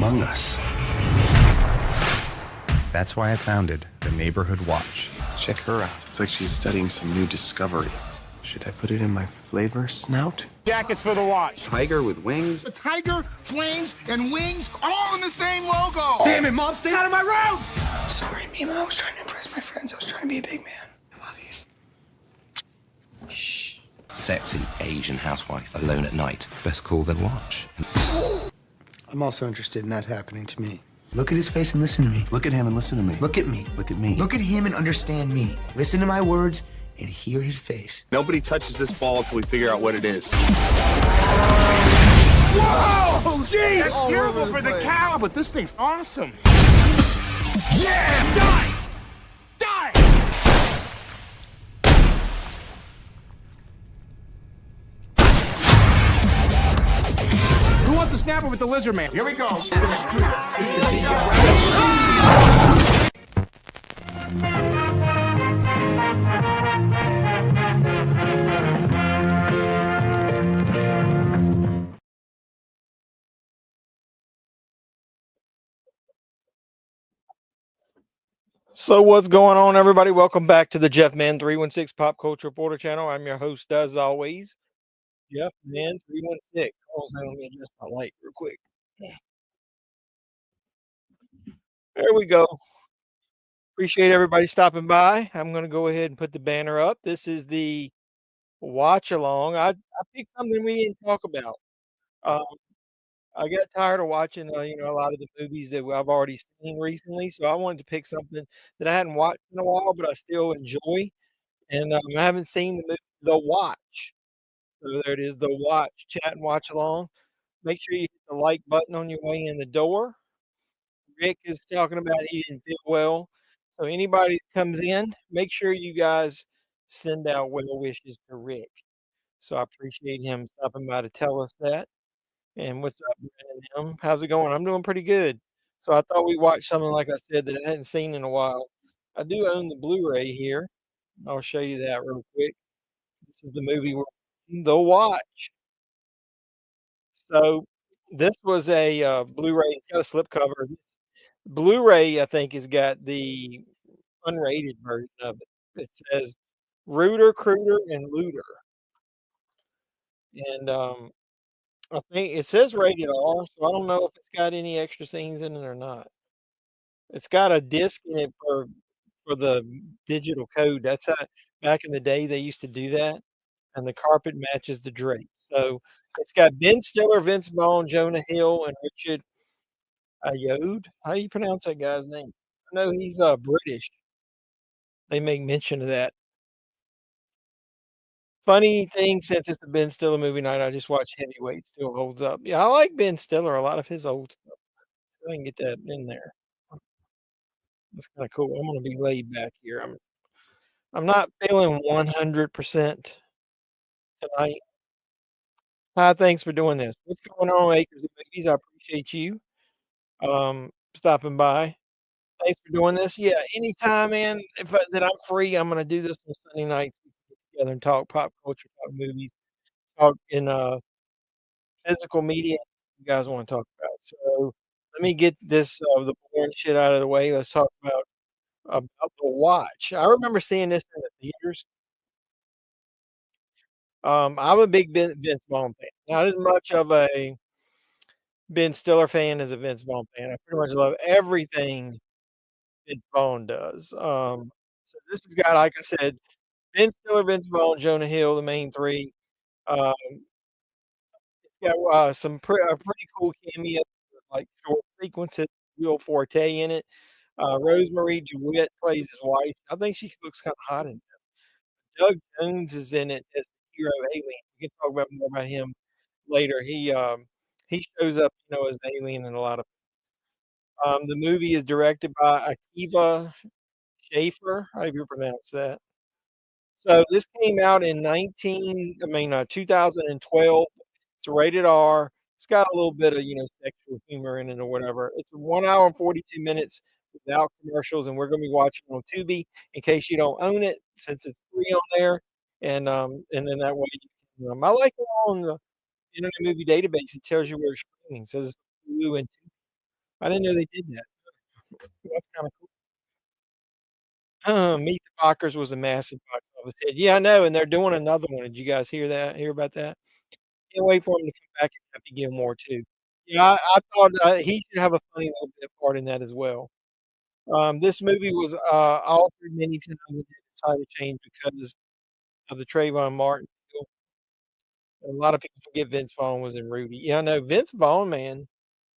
among us. That's why I founded the Neighborhood Watch. Check her out. It's like she's studying some new discovery. Should I put it in my flavor snout? Jackets for the watch. Tiger with wings. A tiger, flames, and wings all in the same logo. Damn it, Mom, stay out of my road! I'm sorry, Mima. I was trying to impress my friends. I was trying to be a big man. I love you. Shh. Sexy Asian housewife alone at night. Best call than watch. I'm also interested in that happening to me. Look at his face and listen to me. Look at him and listen to me. Look at me. Look at me. Look at him and understand me. Listen to my words and hear his face. Nobody touches this ball until we figure out what it is. Whoa! Gee, that's terrible for the cow, but this thing's awesome. Yeah! Die! Die! Who wants to snap it with the lizard man? Here we go. So what's going on, everybody? Welcome back to the JEFFMAN316 Pop Culture Reporter channel. I'm your host, as always, JEFFMAN316. Also, let me adjust my light real quick. There we go. Appreciate everybody stopping by. I'm going to go ahead and put the banner up. This is the watch along. I picked something we didn't talk about. I got tired of watching, a lot of the movies that I've already seen recently. So I wanted to pick something that I hadn't watched in a while, but I still enjoy. And I haven't seen the movie The Watch. So there it is, The Watch. Chat and watch along. Make sure you hit the like button on your way in the door. Rick is talking about he didn't feel well. So anybody that comes in, make sure you guys send out well wishes to Rick. So I appreciate him stopping by to tell us that. And what's up, Brandon? How's it going? I'm doing pretty good. So I thought we'd watch something, like I said, that I hadn't seen in a while. I do own the Blu-ray here. I'll show you that real quick. This is the movie The Watch. So this was a Blu-ray. It's got a slipcover. Blu-ray, I think, has got the unrated version of it. It says Rooter, Crooter, and Looter. And I think it says rated R, so I don't know if it's got any extra scenes in it or not. It's got a disc in it for the digital code. That's how back in the day they used to do that, and the carpet matches the drape. So it's got Ben Stiller, Vince Vaughn, Jonah Hill, and Richard Ayoade. How do you pronounce that guy's name? I know he's British. They make mention of that. Funny thing, since it's a Ben Stiller movie night, I just watched Heavyweight. Still holds up. Yeah, I like Ben Stiller, a lot of his old stuff. So I can get that in there. That's kind of cool. I'm gonna be laid back here. I'm not feeling 100% tonight. Hi, thanks for doing this. What's going on, Acres of Movies? I appreciate you stopping by. Thanks for doing this. Yeah, anytime, man. That I'm free, I'm gonna do this on Sunday nights. Together and talk pop culture, talk movies, talk in physical media you guys want to talk about. So let me get this the boring shit out of the way. Let's talk about The Watch. I remember seeing this in the theaters. I'm a big Vince Vaughn fan. Not as much of a Ben Stiller fan as a Vince Vaughn fan. I pretty much love everything Vince Vaughn does. So this has got, like I said, Ben Stiller, Vince Vaughn, Jonah Hill, the main three. It's got a pretty cool cameo, like short sequences. Will Forte in it. Rosemary DeWitt plays his wife. I think she looks kind of hot in this. Doug Jones is in it as the hero alien. We can talk about more about him later. He shows up, as the alien in a lot of. The movie is directed by Akiva Schaffer. How do you pronounce that? So this came out in 2012. It's rated R. It's got a little bit of, sexual humor in it or whatever. It's 1 hour and 42 minutes without commercials, and we're going to be watching on Tubi in case you don't own it, since it's free on there. And then that way, I like it on the Internet Movie Database. It tells you where it's streaming. It says it's Hulu and Tubi. I didn't know they did that. That's kinda cool. Meet the Fockers was a massive box office hit. Yeah, I know, and they're doing another one. Did you guys hear that? Hear about that? Can't wait for him to come back as Happy Gilmore too. Yeah, I thought, he should have a funny little bit part in that as well. This movie was, altered many times and they decided to change because of the Trayvon Martin deal. A lot of people forget Vince Vaughn was in Rudy. Yeah, I know Vince Vaughn, man,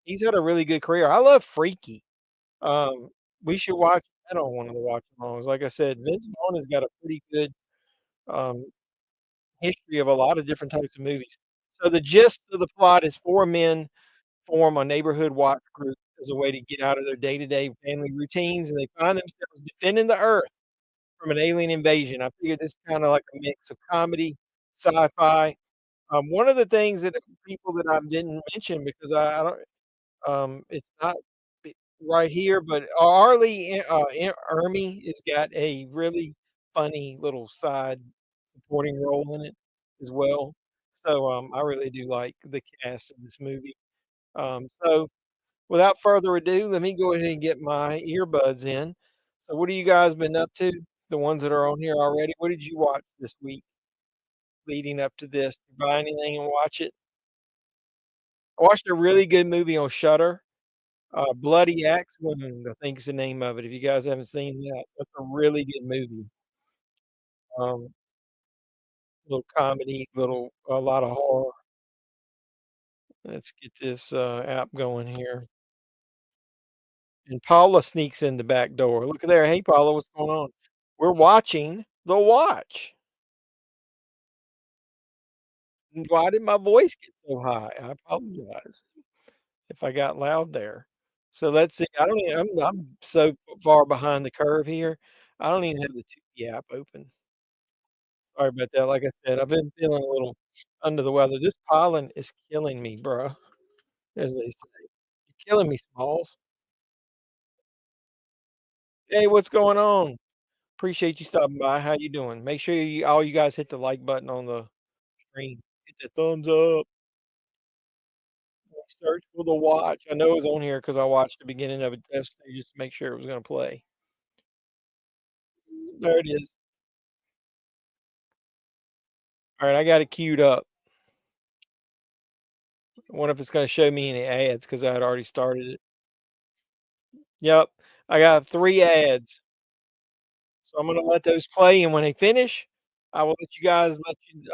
he's had a really good career. I love Freaky. Um, we should watch that on one of the watch-alongs. Like I said, Vince Vaughn has got a pretty good, um, history of a lot of different types of movies. So the gist of the plot is 4 men form a neighborhood watch group as a way to get out of their day-to-day family routines, and they find themselves defending the earth from an alien invasion. I figured this is kinda like a mix of comedy, sci-fi. One of the things that people that I didn't mention because I don't it's not b right here, but Arlie, Ermy has got a really funny little side supporting role in it as well. So, I really do like the cast of this movie. So without further ado, let me go ahead and get my earbuds in. So what have you guys been up to? The ones that are on here already. What did you watch this week leading up to this? You buy anything and watch it? I watched a really good movie on Shudder. Bloody Axe Wound, I think is the name of it. If you guys haven't seen that, that's a really good movie. Um, little comedy, a lot of horror. Let's get this app going here. And Paula sneaks in the back door. Look at there. Hey, Paula, what's going on? We're watching The Watch. Why did my voice get so high? I apologize if I got loud there. So let's see. I don't even, I'm so far behind the curve here. I don't even have the Tubi app open. Sorry about that. Like I said, I've been feeling a little under the weather. This pollen is killing me, bro. As they say, you're killing me, Smalls. Hey, what's going on? Appreciate you stopping by. How you doing? Make sure all you guys hit the like button on the screen. Hit the thumbs up. Search for The Watch. I know it was on here because I watched the beginning of it yesterday just to make sure it was gonna play. There it is. Alright, I got it queued up. I wonder if it's gonna show me any ads because I had already started it. Yep, I got 3 ads, so I'm gonna let those play, and when they finish, I will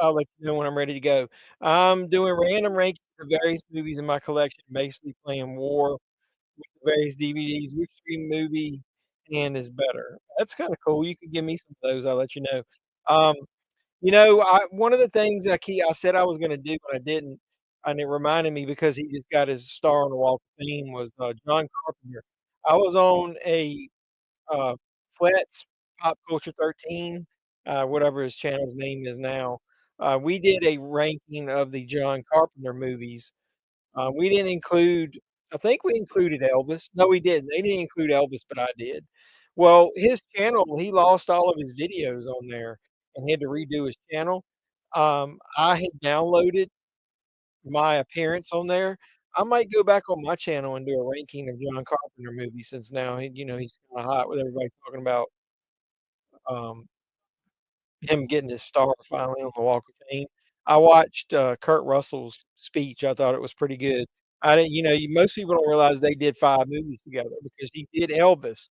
I'll let you know when I'm ready to go. I'm doing random rankings of various movies in my collection, basically playing war with the various DVDs, which stream movie and is better. That's kinda cool. You could give me some of those, I'll let you know. Um, one of the things I said I was gonna do, but I didn't, and it reminded me because he just got his star on the Walk of Fame was, John Carpenter. I was on a, Flet's Pop Culture 13, whatever his channel's name is now. We did a ranking of the John Carpenter movies. We didn't include I think we included Elvis. No, we didn't. They didn't include Elvis, but I did. Well, his channel, he lost all of his videos on there and he had to redo his channel. I had downloaded my appearance on there. I might go back on my channel and do a ranking of John Carpenter movies since now he's kinda hot with everybody talking about, um, him getting his star finally on the Walk of Fame. I watched, Kurt Russell's speech. I thought it was pretty good. I didn't most people don't realize they did 5 movies together because he did Elvis,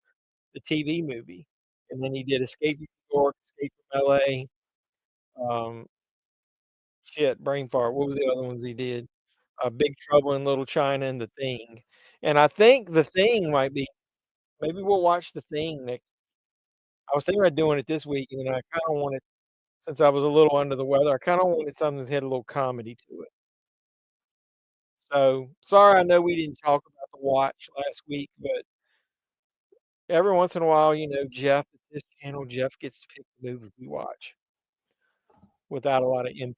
the TV movie, and then he did Escape from New York, Escape from LA, um, shit, brain fart. What was the other ones he did? Big Trouble in Little China and The Thing. And I think The Thing might be maybe we'll watch The Thing next I was thinking about doing it this week, and then I kinda wanted since I was a little under the weather, I kinda wanted something that had a little comedy to it. So, sorry, I know we didn't talk about The Watch last week, but every once in a while, Jeff it's his channel, Jeff gets to pick the movie we watch without a lot of input.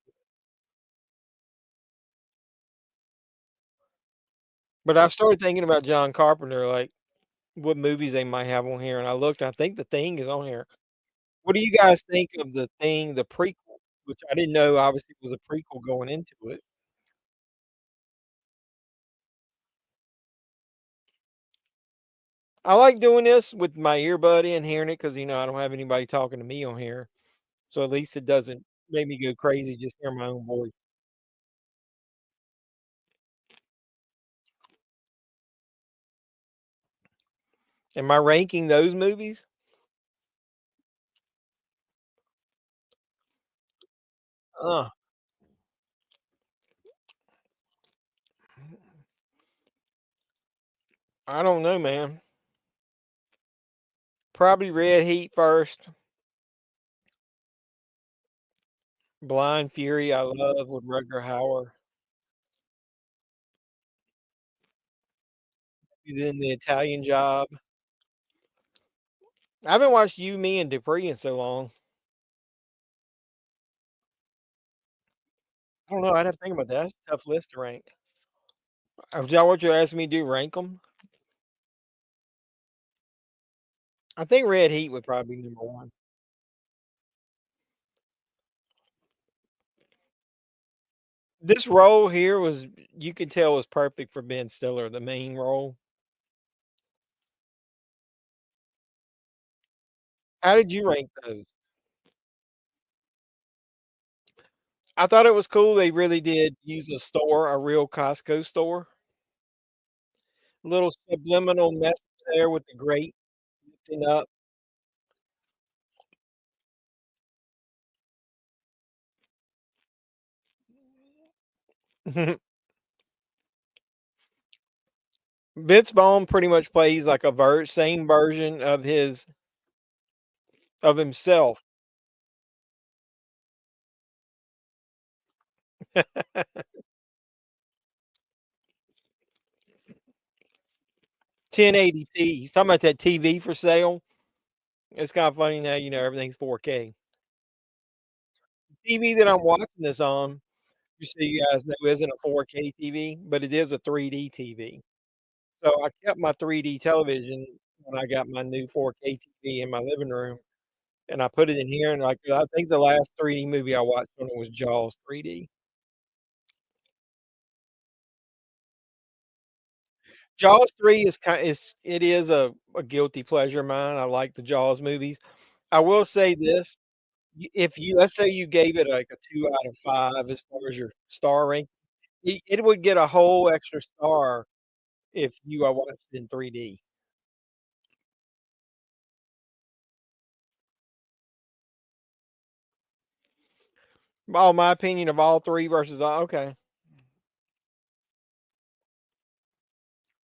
But I've started thinking about John Carpenter, like, what movies they might have on here, and I looked, I think The Thing is on here. What do you guys think of The Thing, the prequel? Which I didn't know obviously was a prequel going into it. I like doing this with my earbud in, hearing it because I don't have anybody talking to me on here, so at least it doesn't make me go crazy just hearing my own voice. Am I ranking those movies? Uh, I don't know, man. Probably Red Heat first. Blind Fury, I love with Rutger Hauer. Then The Italian Job. I haven't watched You, Me, and Dupree in so long. I don't know. I'd have to think about that. That's a tough list to rank. Is that what you're asking me to do? Rank them? I think Red Heat would probably be number one. This role here was, you could tell, was perfect for Ben Stiller, the main role. How did you rank those? I thought it was cool. They really did use a store, a real Costco store. Little subliminal message there with the grate lifting up. Vince Vaughn pretty much plays like a same version of himself. 1080p. He's talking about that TV for sale. It's kind of funny now, everything's 4K. TV that I'm watching this on, just so you guys know, isn't a 4K TV, but it is a 3D TV. So I kept my 3D television when I got my new 4K TV in my living room, and I put it in here, and I think the last 3D movie I watched on it was Jaws 3D. Jaws 3 is it is a guilty pleasure of mine. I like the Jaws movies. I will say this, if you, let's say you gave it like a 2 out of 5 as far as your star rank, it would get a whole extra star if you watched it in 3D. Oh, my opinion of all 3 versus all, okay.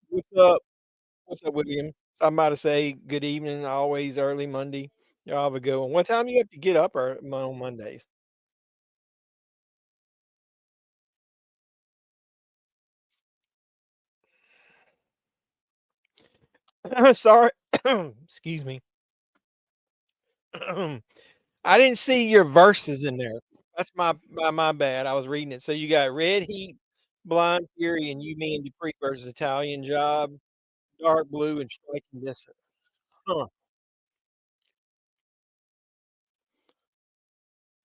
What's up? What's up, William? I'm about to say good evening, always early Monday. Y'all have a good one. What time you have to get up on Mondays? Sorry. Excuse me. I didn't see your verses in there. That's my bad. I was reading it. So you got Red Heat, Blind Fury, and You, Me, and Dupree versus Italian Job, Dark Blue, and Striking Distance. Huh.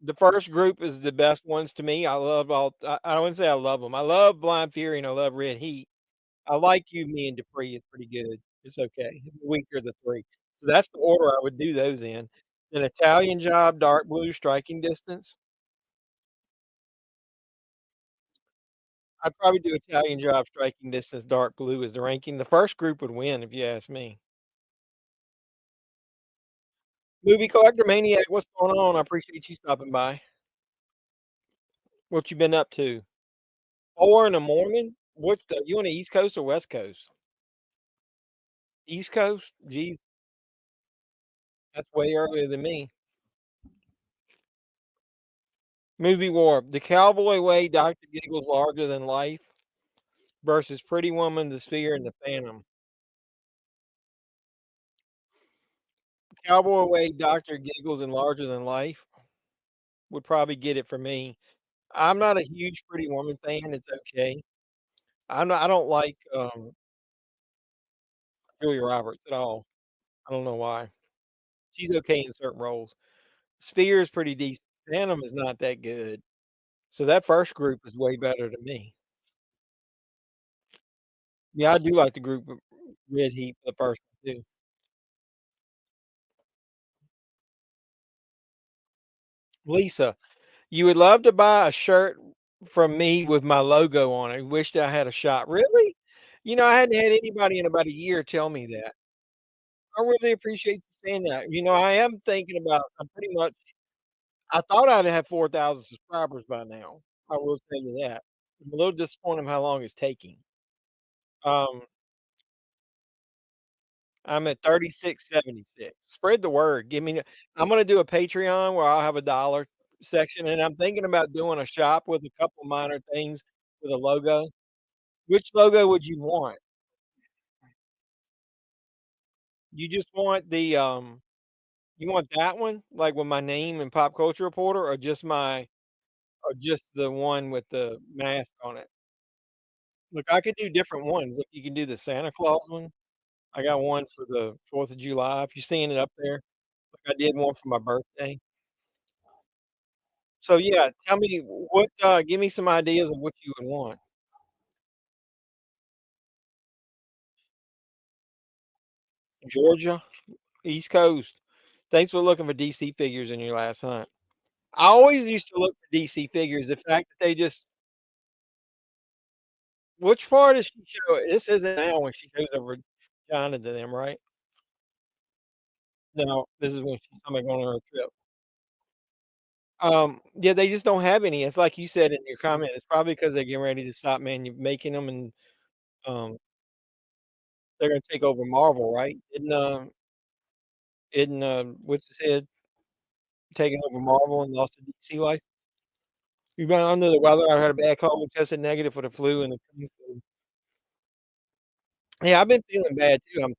The first group is the best ones to me. I love all. I wouldn't say I love them. I love Blind Fury and I love Red Heat. I like You, Me, and Dupree. It's pretty good. It's okay. It's weaker of the 3. So that's the order I would do those in. An Italian Job, Dark Blue, Striking Distance. I'd probably do Italian Job, Striking Distance, Dark Blue as the ranking. The first group would win if you ask me. Movie Collector Maniac, what's going on? I appreciate you stopping by. What you been up to? 4 in the morning? You on the East Coast or West Coast? East Coast? Jeez, that's way earlier than me. Movie War. The Cowboy Way, Dr. Giggles Larger Than Life versus Pretty Woman, The Sphere, and The Phantom. Cowboy Way, Dr. Giggles, and Larger Than Life would probably get it for me. I'm not a huge Pretty Woman fan. It's okay. I don't like Julia Roberts at all. I don't know why. She's okay in certain roles. Sphere is pretty decent. Phantom is not that good. So that first group is way better to me. Yeah, I do like the group red heat for the first one too. Lisa, you would love to buy a shirt from me with my logo on it. Wished I had a shot. Really? I hadn't had anybody in about a year tell me that. I really appreciate you saying that. I am thinking about I'm pretty much I thought I'd have 4,000 subscribers by now. I will tell you that. I'm a little disappointed in how long it's taking. Um, I'm at 36.76. Spread the word. I'm gonna do a Patreon where I'll have a dollar section, and I'm thinking about doing a shop with a couple minor things with a logo. Which logo would you want? You just want you want that one, like with my name and Pop Culture Reporter, or just the one with the mask on it? Look, I could do different ones. Look, you can do the Santa Claus one. I got one for the 4th of July, if you're seeing it up there. Like I did one for my birthday. So, yeah, tell me give me some ideas of what you would want. Georgia, East Coast. Thanks for looking for DC figures in your last hunt. I always used to look for DC figures. The fact that they just which part does she show? This isn't now when she shows her vagina to them, right? No, this is when she's coming on her trip. Yeah, they just don't have any. It's like you said in your comment, it's probably because 'cause they're getting ready to stop making them, and, um, they're gonna take over Marvel, right? What's his head taking over Marvel and lost the DC license? You been under the weather? I had a bad cold, tested negative for the flu and the kung flu. Yeah, I've been feeling bad too. I'm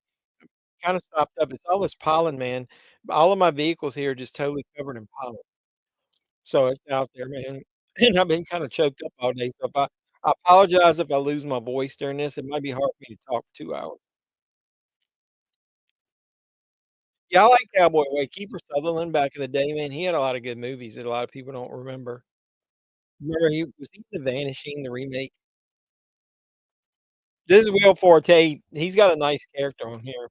kinda stopped up. It's all this pollen, man. All of my vehicles here are just totally covered in pollen. So it's out there, man, and I've been kinda choked up all day, so if I apologize if I lose my voice during this, it might be hard for me to talk for 2 hours. Yeah, I like Cowboy Way. Kiefer Sutherland back in the day, man, he had a lot of good movies that a lot of people don't remember. Remember he in The Vanishing, the remake? This is Will Forte. He's got a nice character on here.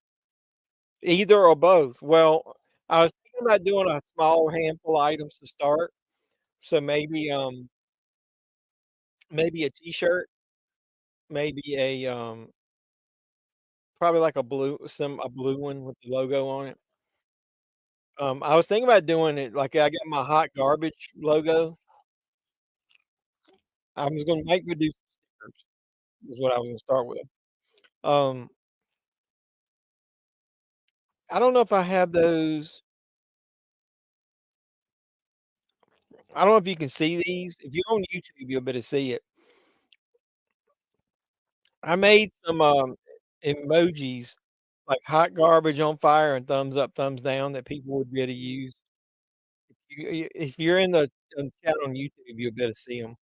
Either or both. Well, I was thinking about doing a small handful of items to start, so maybe a T-shirt, maybe probably like a blue one with the logo on it. I was thinking about doing it like I got my hot garbage logo. I was gonna make me do stickers is what I was gonna start with. Um, I don't know if I have those. I don't know if you can see these. If you're on YouTube, you'll be able to see it. I made some emojis like hot garbage on fire and thumbs up, thumbs down that people would be able to use. If you're in the chat on YouTube, you'll be able to see them.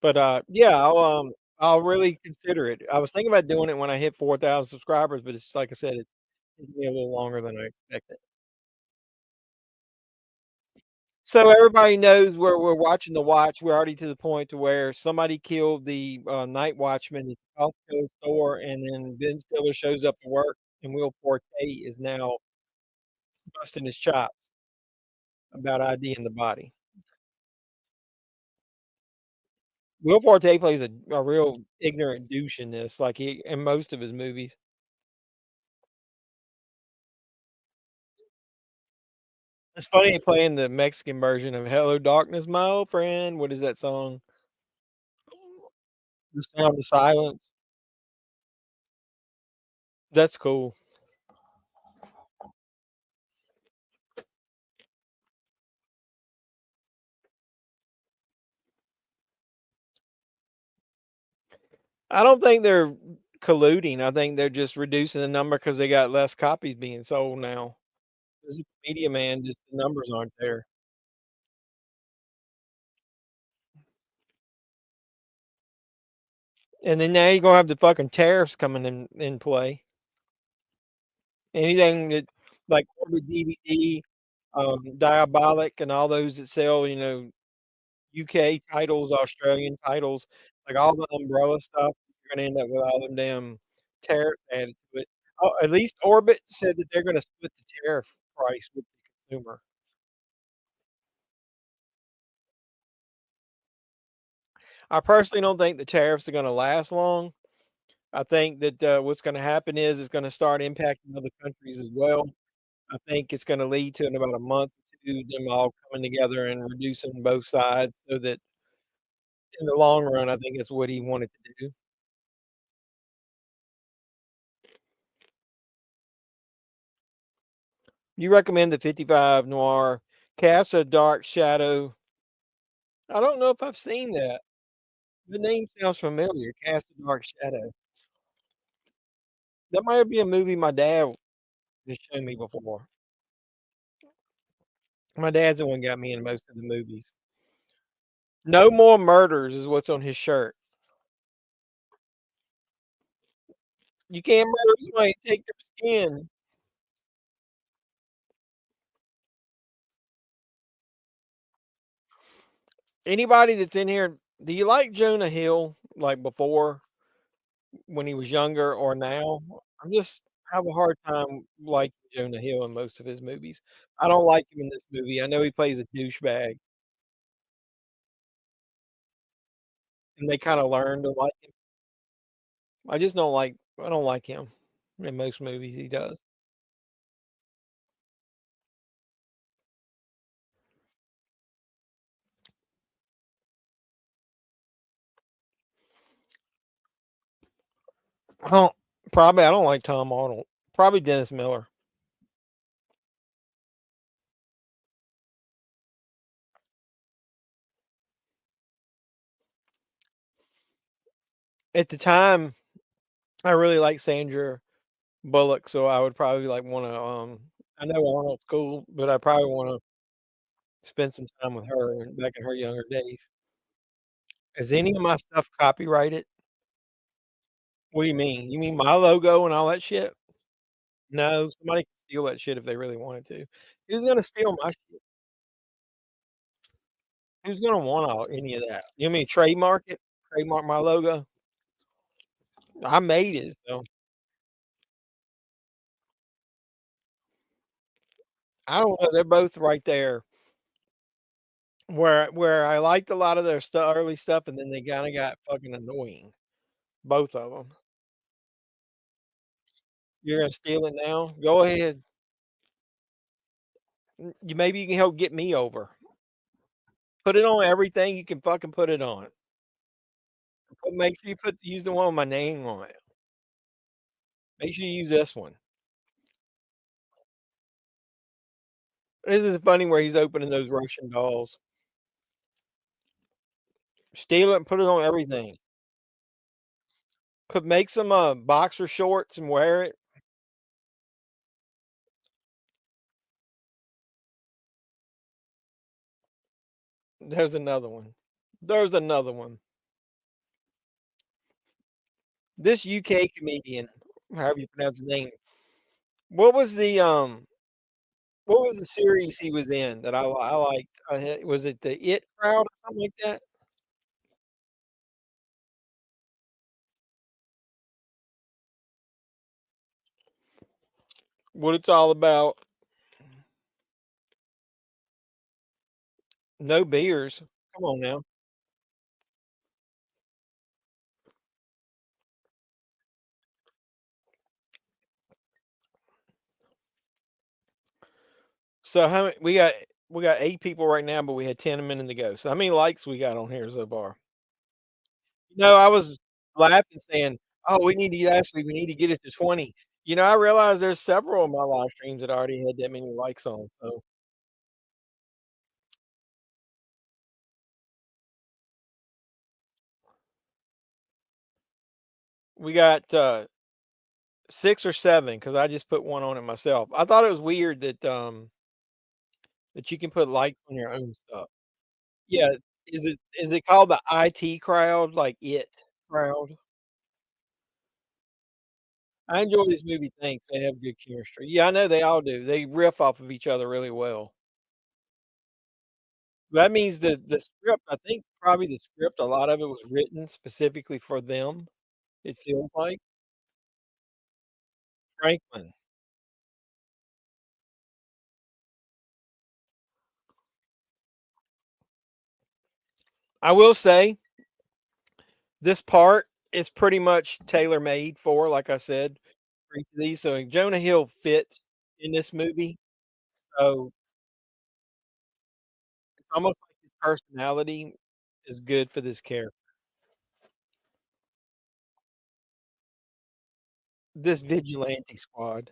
But, yeah, I'll really consider it. I was thinking about doing it when I hit 4,000 subscribers, but it's like I said, it's taking me a little longer than I expected. So everybody knows where we're watching the watch. We're already to the point to where somebody killed the, night watchman at the Costco store, and then Ben Stiller shows up to work, and Will Forte is now busting his chops about IDing the body. Will Forte plays a real ignorant douche in this, like he in most of his movies. It's funny playing the Mexican version of "Hello Darkness, My Old Friend." What is that song? "The Sound of Silence." That's cool. I don't think they're colluding. I think they're just reducing the number because they got less copies being sold now. This is Media Man, just the numbers aren't there. And then now you're gonna have the fucking tariffs coming in play. Anything that like Orbit DVD, Diabolic, and all those that sell, UK titles, Australian titles, like all the umbrella stuff, you're gonna end up with all them damn tariffs added to it. Oh, at least Orbit said that they're gonna split the tariff price with the consumer. I personally don't think the tariffs are gonna last long. I think that, what's gonna happen is it's gonna start impacting other countries as well. I think it's gonna lead to in about a month or 2, them all coming together and reducing both sides so that in the long run, I think it's what he wanted to do. You recommend the 55 Noir Cast a Dark Shadow. I don't know if I've seen that. The name sounds familiar, Cast a Dark Shadow. That might be a movie my dad has shown me before. My dad's the one got me in most of the movies. No More Murders is what's on his shirt. You can't murder somebody, take their skin. Anybody that's in here, do you like Jonah Hill like before when he was younger or now? I'm just have a hard time liking Jonah Hill in most of his movies. I don't like him in this movie. I know he plays a douchebag, and they kind of learn to like him. I don't like him in most movies he does. I don't I don't like Tom Arnold. Probably Dennis Miller. At the time, I really like Sandra Bullock, so I would probably like want to. I know Arnold's cool, but I probably want to spend some time with her back in her younger days. Is any of my stuff copyrighted? What do you mean? You mean my logo and all that shit? No, somebody can steal that shit if they really wanted to. Who's gonna steal my shit? Who's gonna want all any of that? You mean trademark it? Trademark my logo? I made it, so I don't know. They're both right there. Where I liked a lot of their early stuff, and then they kinda got fucking annoying, both of them. You're gonna steal it now? Go ahead. You maybe you can help get me over. Put it on everything you can fucking put it on. Make sure you use the one with my name on it. Make sure you use this one. This is funny where he's opening those Russian dolls. Steal it and put it on everything. Make some boxer shorts and wear it. There's another one. There's another one. This UK comedian, however you pronounce his name. What was the what was the series he was in that I liked? Was it the It Crowd or something like that? What it's all about? No beers. Come on now. So how many we got 8 people right now, but we had 10 a minute to go. So how many likes we got on here so far? No, I was laughing saying, "Oh, we need to last week, we need to get it to 20." You know, I realized there's several of my live streams that already had that many likes on. So we got 6 or 7 because I just put one on it myself. I thought it was weird that you can put likes on your own stuff. Yeah, is it called the IT crowd, like it crowd? I enjoy this movie, thanks, they have good chemistry. Yeah, I know they all do, they riff off of each other really well. That means the script I think probably the script, a lot of it was written specifically for them. It feels like Franklin. I will say this part is pretty much tailor-made for, like I said, for each of these, so Jonah Hill fits in this movie, so it's almost like his personality is good for this character. This vigilante squad.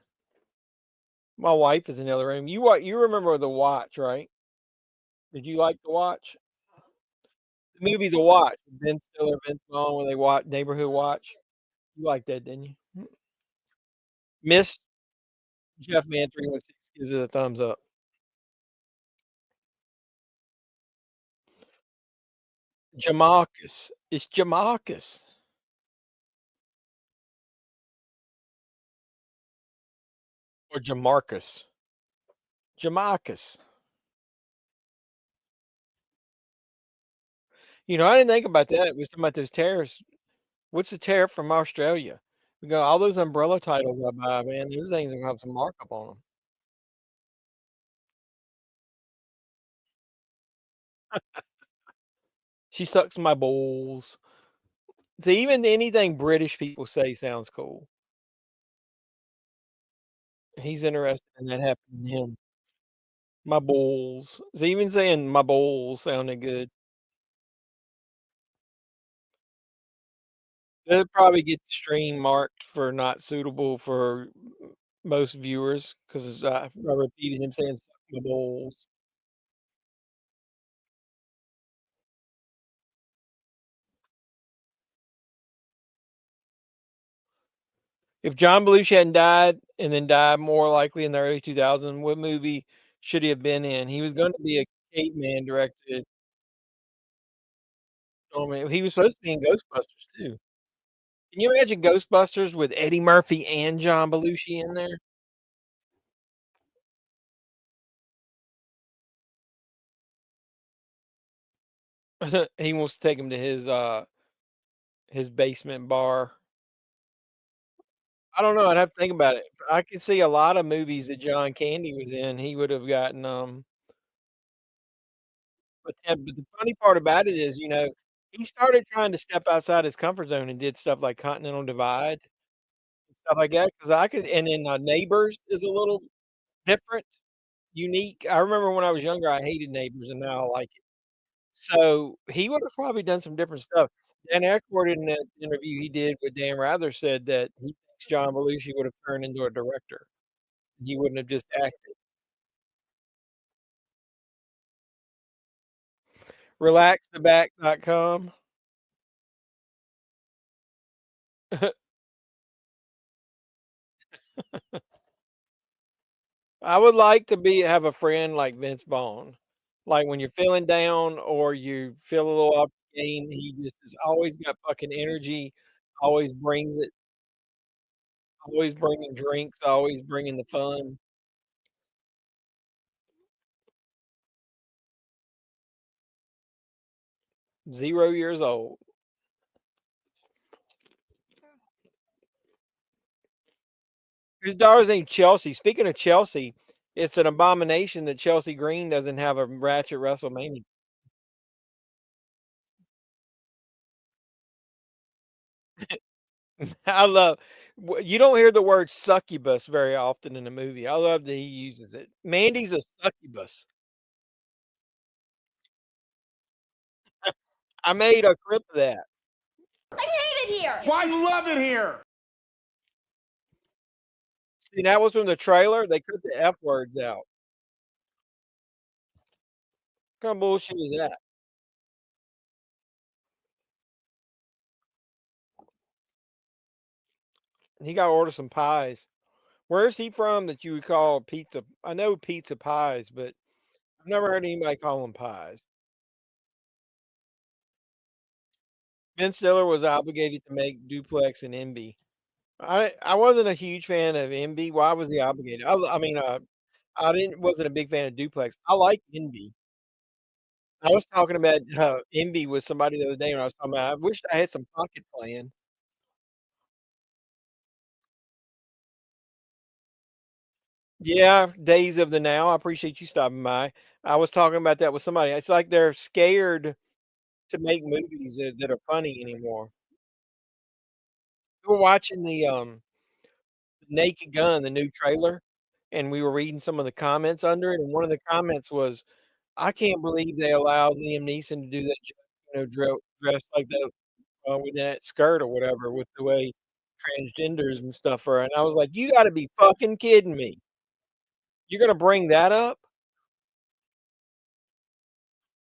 My wife is in the other room. You remember The Watch, right? Did you like The Watch? The movie The Watch, Ben Stiller, Vince Vaughn, when they watch Neighborhood Watch. You liked that, didn't you? Miss Jeff Man 316 gives it a thumbs up. Jamarcus. It's Jamarcus or Jamarcus. Jamarcus. I didn't think about that. We was talking about those tariffs. What's the tariff from Australia? We got all those umbrella titles I buy, man. Those things are gonna have some markup on them. She sucks my balls. See, even anything British people say sounds cool. He's interested in that happening to him. My balls. See, even saying my balls sounded good. They'll probably get the stream marked for not suitable for most viewers because I repeated him saying suck my balls. If John Belushi hadn't died and then died more likely in the early 2000s, what movie should he have been in? He was gonna be a caveman directed. I mean, he was supposed to be in Ghostbusters too. Can you imagine Ghostbusters with Eddie Murphy and John Belushi in there? He wants to take him to his basement bar. I don't know, I'd have to think about it. I could see a lot of movies that John Candy was in, he would have gotten, but the funny part about it is, he started trying to step outside his comfort zone and did stuff like Continental Divide and stuff like that. Because I could and then, Neighbors is a little different, unique. I remember when I was younger, I hated Neighbors, and now I like it. So, he would have probably done some different stuff. Dan Aykroyd in that interview he did with Dan Rather said that he thinks John Belushi would have turned into a director. He wouldn't have just acted. Relaxtheback.com. I would like to have a friend like Vince Vaughn. Like, when you're feeling down or you feel a little off the game, he just has always got fucking energy, always brings it, always bringing drinks, always bringing the fun. 0 years old. His daughter's named Chelsea. Speaking of Chelsea, it's an abomination that Chelsea Green doesn't have a Ratchet WrestleMania. I love you don't hear the word succubus very often in the movie. I love that he uses it. Mandy's a succubus. I made a clip of that. Why love it here? See, that was from the trailer. They cut the F words out. What kind of bullshit is that? He got to order some pies. Where's he from that you would call pizza? I know pizza pies, but I've never heard anybody call them pies. Ben Stiller was obligated to make Duplex and MB. I wasn't a huge fan of MB. Why was he obligated? I mean, I didn't wasn't a big fan of Duplex. I like MB. I was talking about MB with somebody the other day when I was talking about. I wished I had some pocket plan. Yeah, Days of the Now. I appreciate you stopping by. I was talking about that with somebody. It's like they're scared to make movies that are funny anymore. We were watching the Naked Gun, the new trailer, and we were reading some of the comments under it, and one of the comments was, "I can't believe they allowed Liam Neeson to do that, dressed like that, with that skirt or whatever, with the way transgenders and stuff are." And I was like, "You gotta be fucking kidding me. You're gonna bring that up?"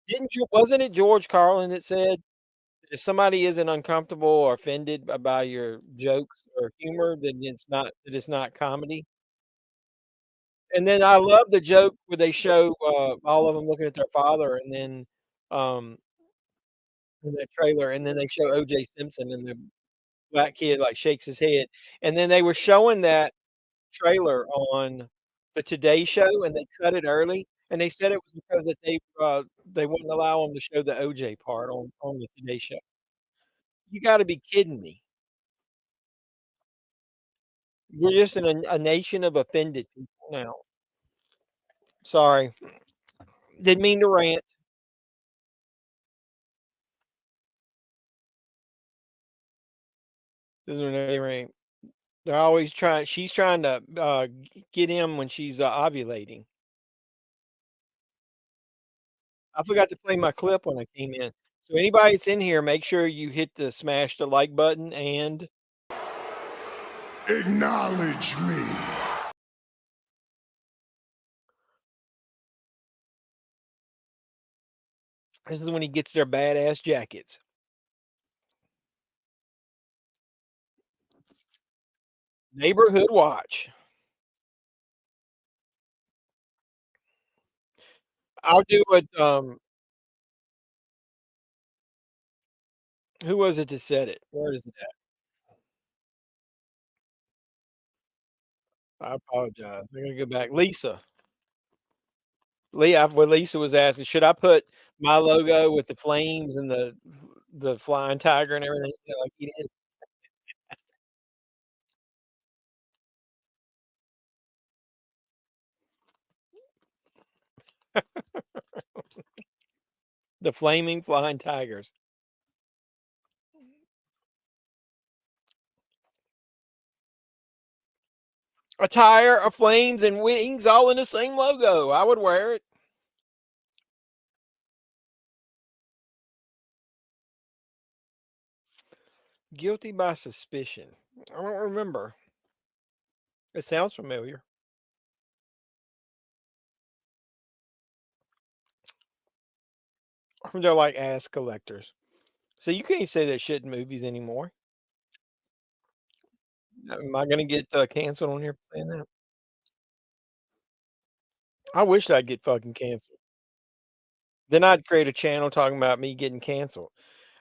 Didn't you wasn't it George Carlin that said, "If somebody isn't uncomfortable or offended by your jokes or humor, then it's not comedy?" And then I love the joke where they show, all of them looking at their father, and then, um, in that trailer, and then they show O.J. Simpson, and the black kid, like, shakes his head, and then they were showing that trailer on the Today Show, and they cut it early, and they said it was because that they wouldn't allow them to show the O.J. part on the Today Show. You gotta be kidding me. We're just in a nation of offended people now. Sorry. Didn't mean to rant. This is a rant. They're always trying she's trying to, get him when she's, ovulating. I forgot to play my clip when I came in. So anybody that's in here, make sure you hit the smash the like button and Acknowledge me. this is when he gets their badass jackets. Neighborhood Watch. I'll do it, who was it that said it? Where is it at? I apologize. I gotta go back. Lisa. What Lisa was asking, should I put my logo with the flames and the flying tiger and everything like he did? The flaming flying tigers. A tire, of flames, and wings all in the same logo. I would wear it. Guilty by suspicion. I don't remember. It sounds familiar. They're like ass collectors. So you can't say that shit in movies anymore. Am I gonna get canceled on here for saying that? I wish I'd get fucking canceled. Then I'd create a channel talking about me getting canceled.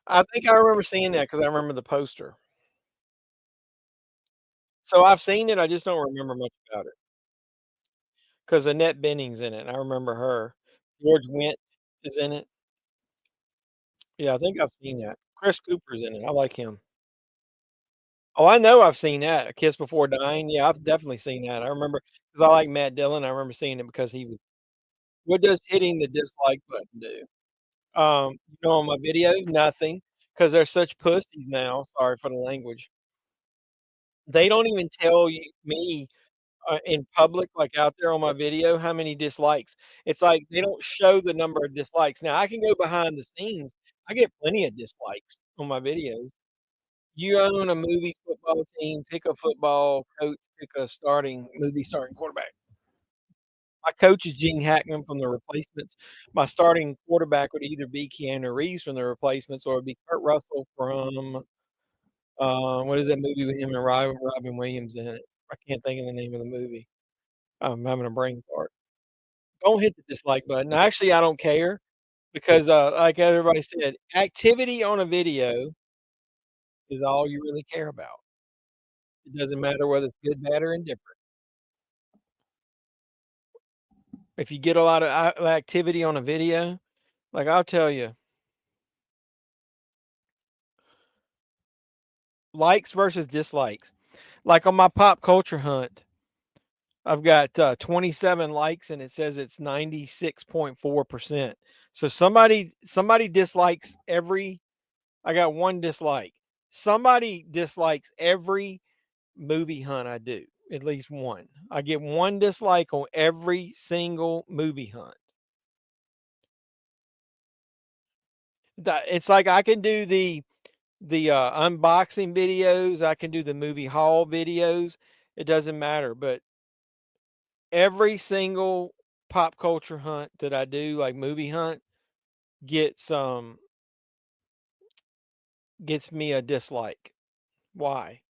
I think I remember seeing that because I remember the poster. So I've seen it, I just don't remember much about it. Because Annette Bening's in it, and I remember her. George Wendt is in it. Yeah, I think I've seen that. Chris Cooper's in it, I like him. Oh, I know I've seen that, A Kiss Before Dying. Yeah, I've definitely seen that. I remember because I like Matt Dillon, I remember seeing it because he was what does hitting the dislike button do? On my videos, nothing, because 'cause they're such pussies now, sorry for the language. They don't even tell me in public, like, out there on my video, how many dislikes. It's like they don't show the number of dislikes. Now, I can go behind the scenes. I get plenty of dislikes on my videos. You own a movie football team, pick a football coach, pick a starting quarterback. My coach is Gene Hackman from The Replacements. My starting quarterback would either be Keanu Reeves from The Replacements or it'd be Kurt Russell from, what is that movie with him and Robin Williams in it? I can't think of the name of the movie. I'm having a brain fart. Don't hit the dislike button. Actually, I don't care because, like everybody said, activity on a video is all you really care about. It doesn't matter whether it's good, bad, or indifferent. If you get a lot of activity on a video, like I'll tell you, likes versus dislikes. Like on my pop culture hunt, I've got 27 likes and it says it's 96.4%. So somebody dislikes every. I got one dislike. Somebody dislikes every movie hunt I do. At least one. I get one dislike on every single movie hunt. It's like I can do the unboxing videos, I can do the movie haul videos. It doesn't matter, but every single pop culture hunt that I do, like movie hunt, gets me a dislike. Why?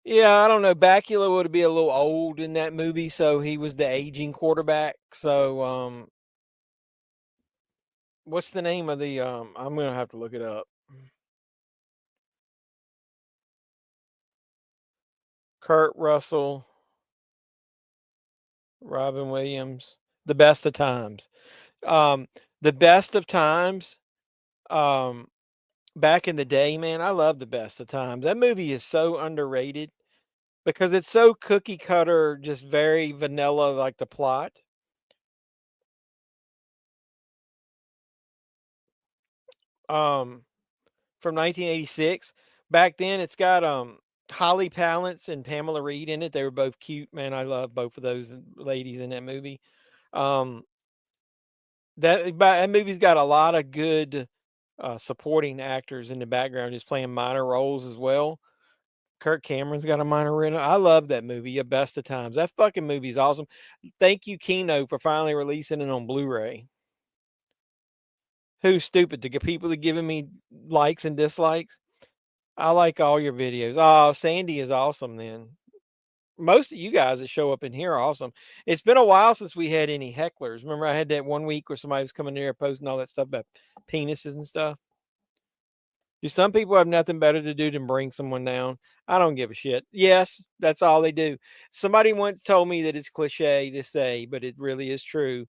Yeah, I don't know. Bakula would be a little old in that movie, so he was the aging quarterback. So what's the name of the I'm gonna have to look it up. Kurt Russell, Robin Williams, The Best of Times. Um, The Best of Times, um, back in the day, man, I love The Best of Times. That movie is so underrated because it's so cookie cutter, just very vanilla, like the plot. Um, from 1986. Back then, it's got Holly Palance and Pamela Reed in it. They were both cute, man. I love both of those ladies in that movie. Um, that movie's got a lot of good supporting actors in the background, just playing minor roles as well. Kirk Cameron's got a minor role in it. I love that movie, A Best of Times. That fucking movie's awesome. Thank you, Kino, for finally releasing it on Blu-ray. Who's stupid? The people that giving me likes and dislikes. I like all your videos. Oh, Sandy is awesome then. Most of you guys that show up in here are awesome. It's been a while since we had any hecklers. Remember, I had that one week where somebody was coming in there posting all that stuff about penises and stuff. Do some people have nothing better to do than bring someone down? I don't give a shit. Yes, that's all they do. Somebody once told me that it's cliche to say, but it really is true.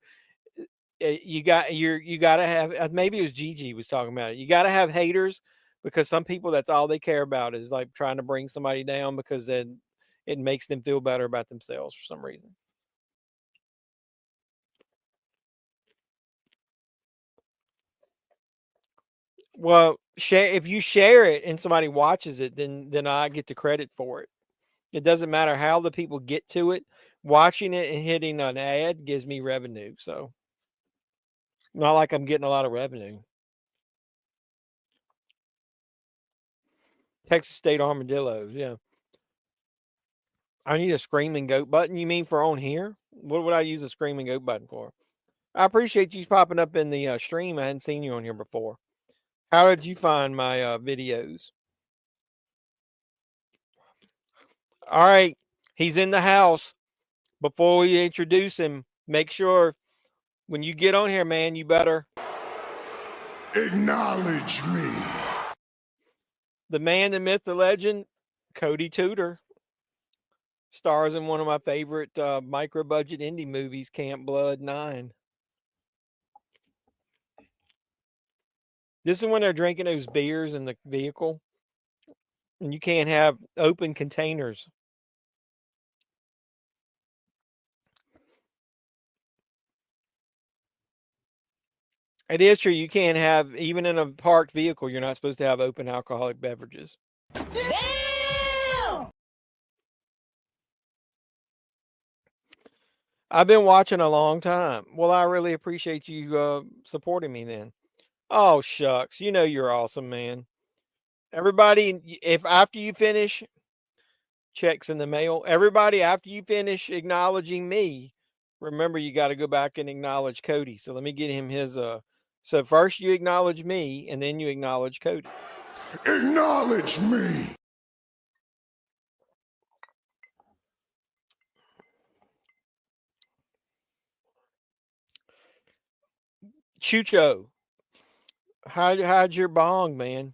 You got to have, maybe it was Gigi was talking about it. You got to have haters because some people, that's all they care about is like trying to bring somebody down because then it makes them feel better about themselves for some reason. Well, share, if you share it and somebody watches it, then I get the credit for it. It doesn't matter how the people get to it. Watching it and hitting an ad gives me revenue. So not like I'm getting a lot of revenue. Texas State Armadillos, yeah. I need a screaming goat button. You mean for on here? What would I use a screaming goat button for? I appreciate you popping up in the stream. I hadn't seen you on here before. How did you find my videos? All right, he's in the house. Before we introduce him, make sure when you get on here, man, you better Acknowledge me. The man, the myth, the legend, Cody Tudor. Stars in one of my favorite micro budget indie movies, Camp Blood 9. This is when they're drinking those beers in the vehicle. And you can't have open containers. It is true. You can't have, even in a parked vehicle, you're not supposed to have open alcoholic beverages. Damn! I've been watching a long time. Well, I really appreciate you supporting me then. Oh, shucks. You know you're awesome, man. Everybody, if after you finish, checks in the mail. Everybody, after you finish acknowledging me, remember you got to go back and acknowledge Cody. So let me get him his so first you acknowledge me and then you acknowledge Cody. Acknowledge me. Chucho, how'd your bong, man?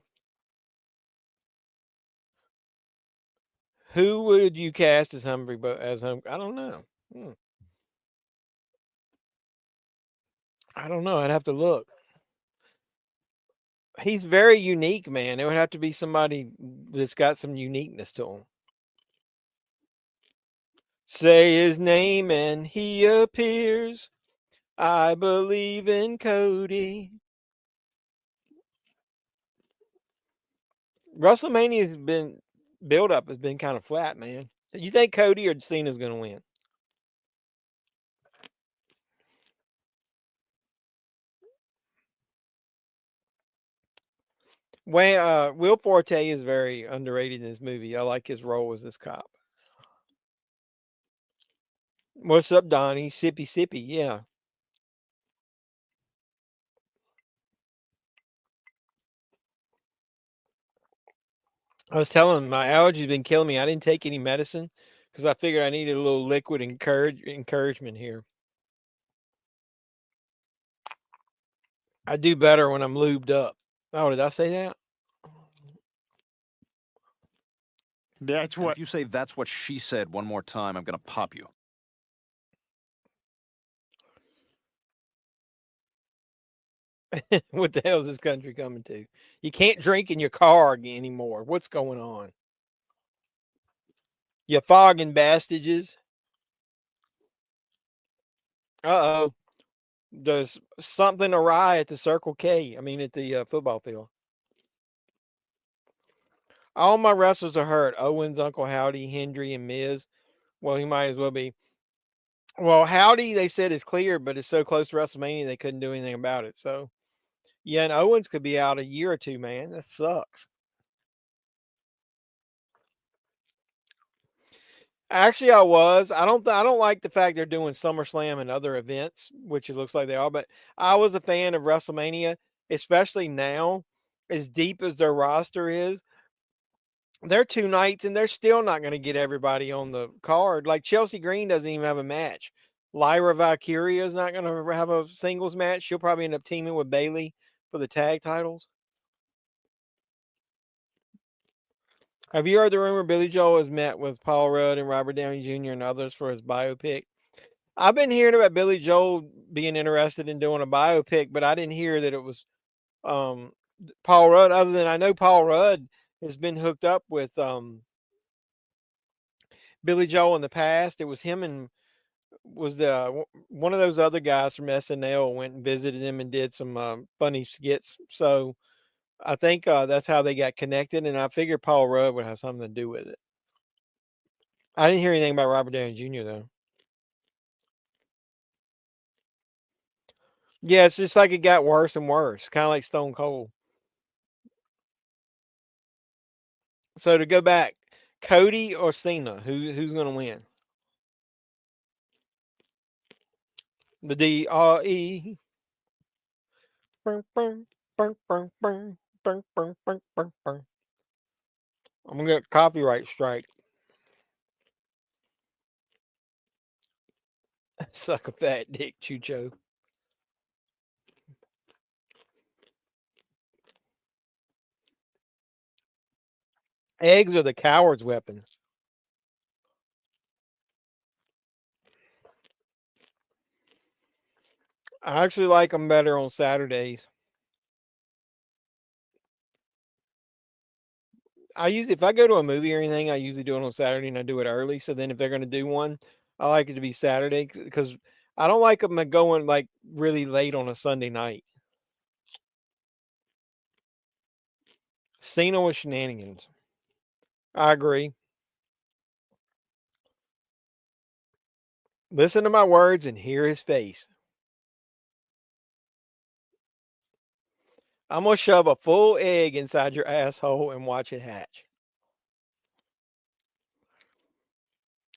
Who would you cast as Humphrey? I don't know. I don't know. I'd have to look. He's very unique, man. It would have to be somebody that's got some uniqueness to him. Say his name and he appears. I believe in Cody. WrestleMania has been build up has been kind of flat, man. You think Cody or Cena's gonna win? Will Forte is very underrated in this movie. I like his role as this cop. What's up, Donnie? Sippy sippy, yeah. I was telling him my allergies been killing me. I didn't take any medicine because I figured I needed a little liquid encouragement here. I do better when I'm lubed up. Oh, did I say that? That's And what. if you say that's what she said one more time, I'm gonna pop you. What the hell is this country coming to? You can't drink in your car anymore. What's going on? You fogging bastages. Uh-oh. There's something awry at the Circle K. I mean, at the football field. All my wrestlers are hurt. Owens, Uncle Howdy, Hendry, and Miz. Well, he might as well be. Well, Howdy, they said is clear, but it's so close to WrestleMania they couldn't do anything about it. So, yeah, and Owens could be out a year or two, man. That sucks. Actually, I was. I don't like the fact they're doing SummerSlam and other events, which it looks like they are. But I was a fan of WrestleMania, especially now, as deep as their roster is. They're 2 nights, and they're still not going to get everybody on the card. Like Chelsea Green doesn't even have a match. Lyra Valkyria is not going to have a singles match. She'll probably end up teaming with Bailey for the tag titles. Have you heard the rumor Billy Joel has met with Paul Rudd and Robert Downey Jr. and others for his biopic? I've been hearing about Billy Joel being interested in doing a biopic, but I didn't hear that it was Paul Rudd. Other than I know Paul Rudd has been hooked up with Billy Joel in the past. It was him and was one of those other guys from SNL went and visited him and did some funny skits. So I think that's how they got connected, and I figured Paul Rudd would have something to do with it. I didn't hear anything about Robert Downey Jr. though. Yeah, it's just like it got worse and worse, kind of like Stone Cold. So to go back, Cody or Cena, who's going to win? The DRE. I'm gonna get a copyright strike. Suck a fat dick, Chucho. Eggs are the coward's weapon. I actually like them better on Saturdays. If I go to a movie or anything, I usually do it on Saturday and I do it early. So then if they're going to do one, I like it to be Saturday because I don't like them going like really late on a Sunday night. Cena with shenanigans. I agree. Listen to my words and hear his face. I'm going to shove a full egg inside your asshole and watch it hatch.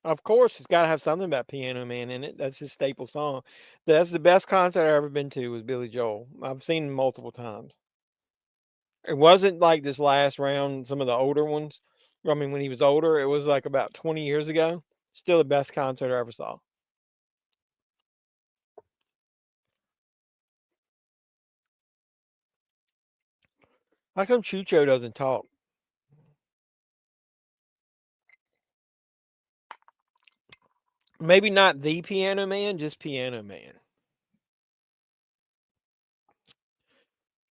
Of course, it's got to have something about Piano Man in it. That's his staple song. That's the best concert I've ever been to was Billy Joel. I've seen him multiple times. It wasn't like this last round, some of the older ones. I mean, when he was older, it was like about 20 years ago. Still the best concert I ever saw. How come Chucho doesn't talk? Maybe not the Piano Man, just Piano Man.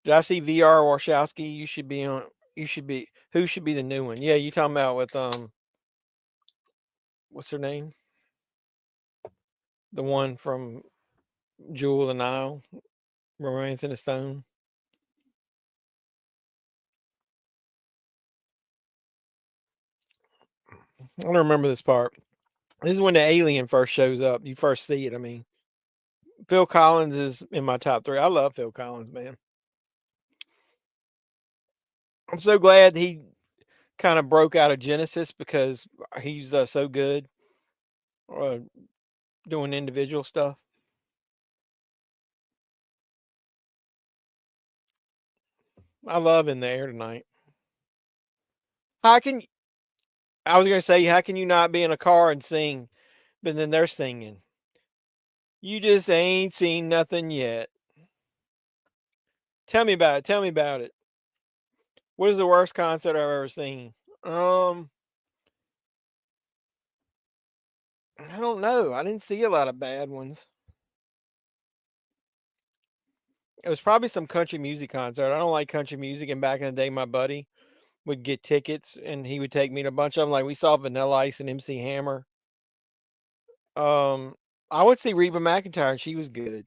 Did I see VR Warshawski? You should be on. You should be. Who should be the new one? Yeah, you talking about with what's her name? The one from Jewel of the Nile, Romance in the Stone. I don't remember this part. This is when the alien first shows up. You first see it. I mean, Phil Collins is in my top 3. I love Phil Collins, man. I'm so glad he kind of broke out of Genesis because he's so good uh, doing individual stuff. I love In the Air Tonight. How can I was gonna say, how can you not be in a car and sing, but then they're singing? You just ain't seen nothing yet. Tell me about it. Tell me about it. What is the worst concert I've ever seen? I don't know. I didn't see a lot of bad ones. It was probably some country music concert. I don't like country music, and back in the day, my buddy would get tickets, and he would take me to a bunch of them. Like we saw Vanilla Ice and MC Hammer. I would see Reba McEntire, and she was good.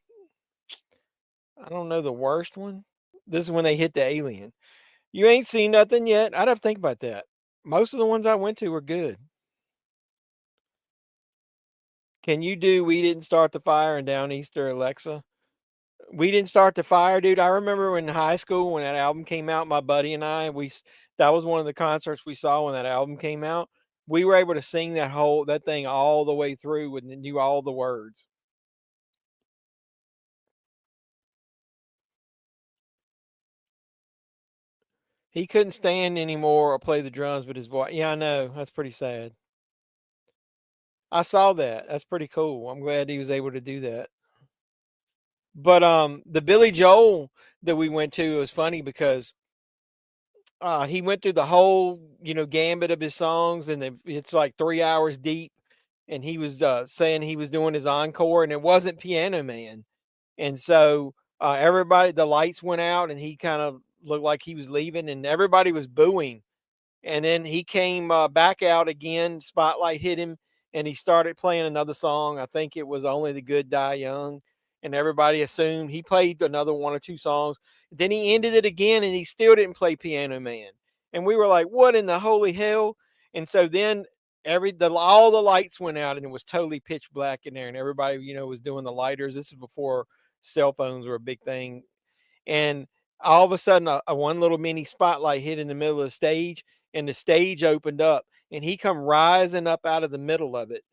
I don't know the worst one. This is when they hit the alien. You ain't seen nothing yet. I'd have to think about that. Most of the ones I went to were good. Can you do We Didn't Start the Fire in Downeaster, Alexa? We Didn't Start the Fire, dude. I remember in high school when that album came out, my buddy and I, that was one of the concerts we saw when that album came out. We were able to sing that thing all the way through and knew all the words. He couldn't stand anymore or play the drums with his voice. Yeah, I know. That's pretty sad. I saw that. That's pretty cool. I'm glad he was able to do that. But the Billy Joel that we went to was funny because he went through the whole, gambit of his songs, and it's like 3 hours deep. And he was saying he was doing his encore, and it wasn't Piano Man. And so everybody, the lights went out, and he kind of looked like he was leaving, and everybody was booing. And then he came back out again. Spotlight hit him, and he started playing another song. I think it was Only the Good Die Young. And everybody assumed he played another 1 or 2 songs. Then he ended it again, and he still didn't play Piano Man. And we were like, "What in the holy hell?" And so then all the lights went out, and it was totally pitch black in there, and everybody was doing the lighters. This is before cell phones were a big thing. And all of a sudden, a one little mini spotlight hit in the middle of the stage, and the stage opened up, and he come rising up out of the middle of it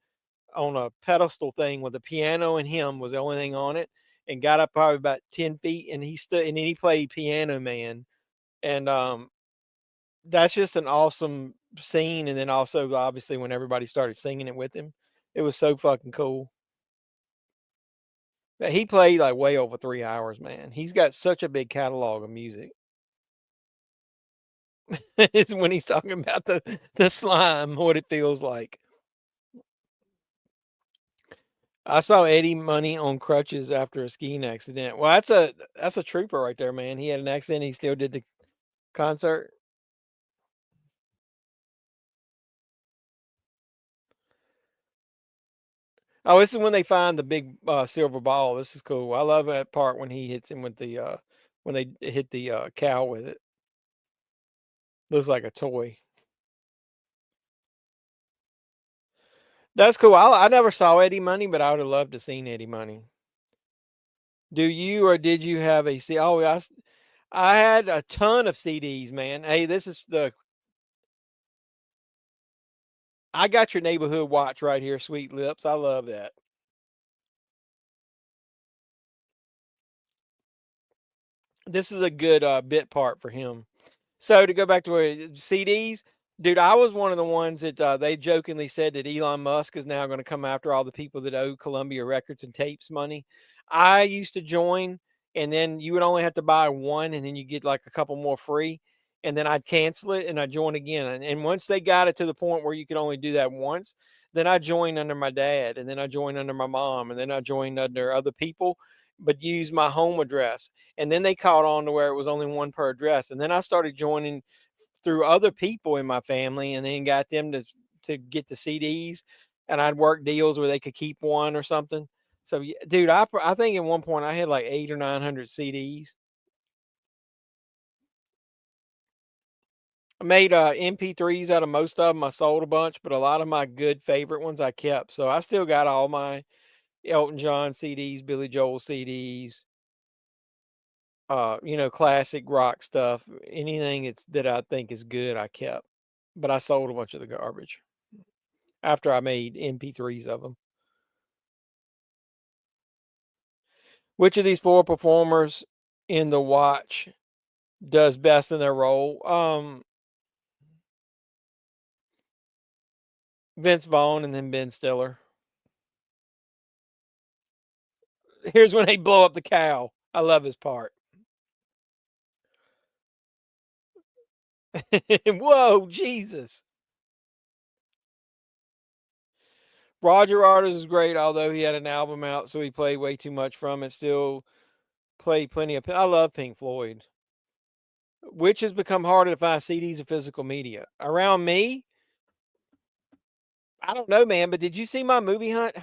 on a pedestal thing with a piano, and him was the only thing on it, and got up probably about 10 feet, and he stood, and then he played Piano Man. And that's just an awesome scene. And then also, obviously, when everybody started singing it with him, it was so fucking cool. He played like way over 3 hours, man. He's got such a big catalog of music. It's when he's talking about the slime, what it feels like. I saw Eddie Money on crutches after a skiing accident. Well, that's a trooper right there, man. He had an accident. He still did the concert. Oh, this is when they find the big silver ball. This is cool. I love that part when he hits him with the when they hit the cow with it. Looks like a toy. That's cool. I never saw Eddie Money, but I would have loved to seen Eddie Money. Do you or did you have a C? Oh, I had a ton of CDs, man. Hey, I got your neighborhood watch right here, Sweet Lips. I love that. This is a good bit part for him. So to go back to CDs, dude, I was one of the ones that they jokingly said that Elon Musk is now going to come after all the people that owe Columbia Records and Tapes money. I used to join, and then you would only have to buy one, and then you get like a couple more free, and then I'd cancel it and I'd join again. And once they got it to the point where you could only do that once, then I joined under my dad, and then I joined under my mom, and then I joined under other people. but use my home address. And then they caught on to where it was only one per address. And then I started joining through other people in my family, and then got them to get the CDs. And I'd work deals where they could keep one or something. So, dude, I think at one point I had like 800 or 900 CDs. I made MP3s out of most of them. I sold a bunch, but a lot of my good favorite ones I kept. So I still got all my Elton John CDs, Billy Joel CDs, classic rock stuff. Anything that I think is good, I kept. But I sold a bunch of the garbage after I made MP3s of them. Which of these four performers in the watch does best in their role? Vince Vaughn and then Ben Stiller. Here's when they blow up the cow. I love his part. Whoa, Jesus. Roger Waters is great, although he had an album out, so he played way too much from it. Still played plenty of. I love Pink Floyd. Which has become harder to find, CDs or physical media? Around me, I don't know, man, but did you see my movie hunt?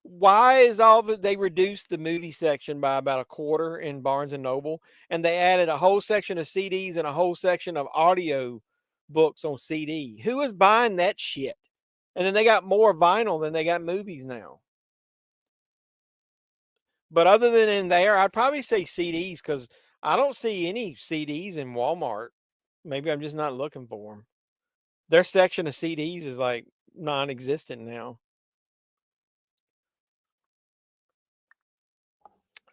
Why is all of it, they reduced the movie section by about a quarter in Barnes and Noble, and they added a whole section of CDs and a whole section of audio books on CD. Who is buying that shit? And then they got more vinyl than they got movies now. But other than in there, I'd probably say CDs, because I don't see any CDs in Walmart. Maybe I'm just not looking for them. Their section of CDs is like non-existent now.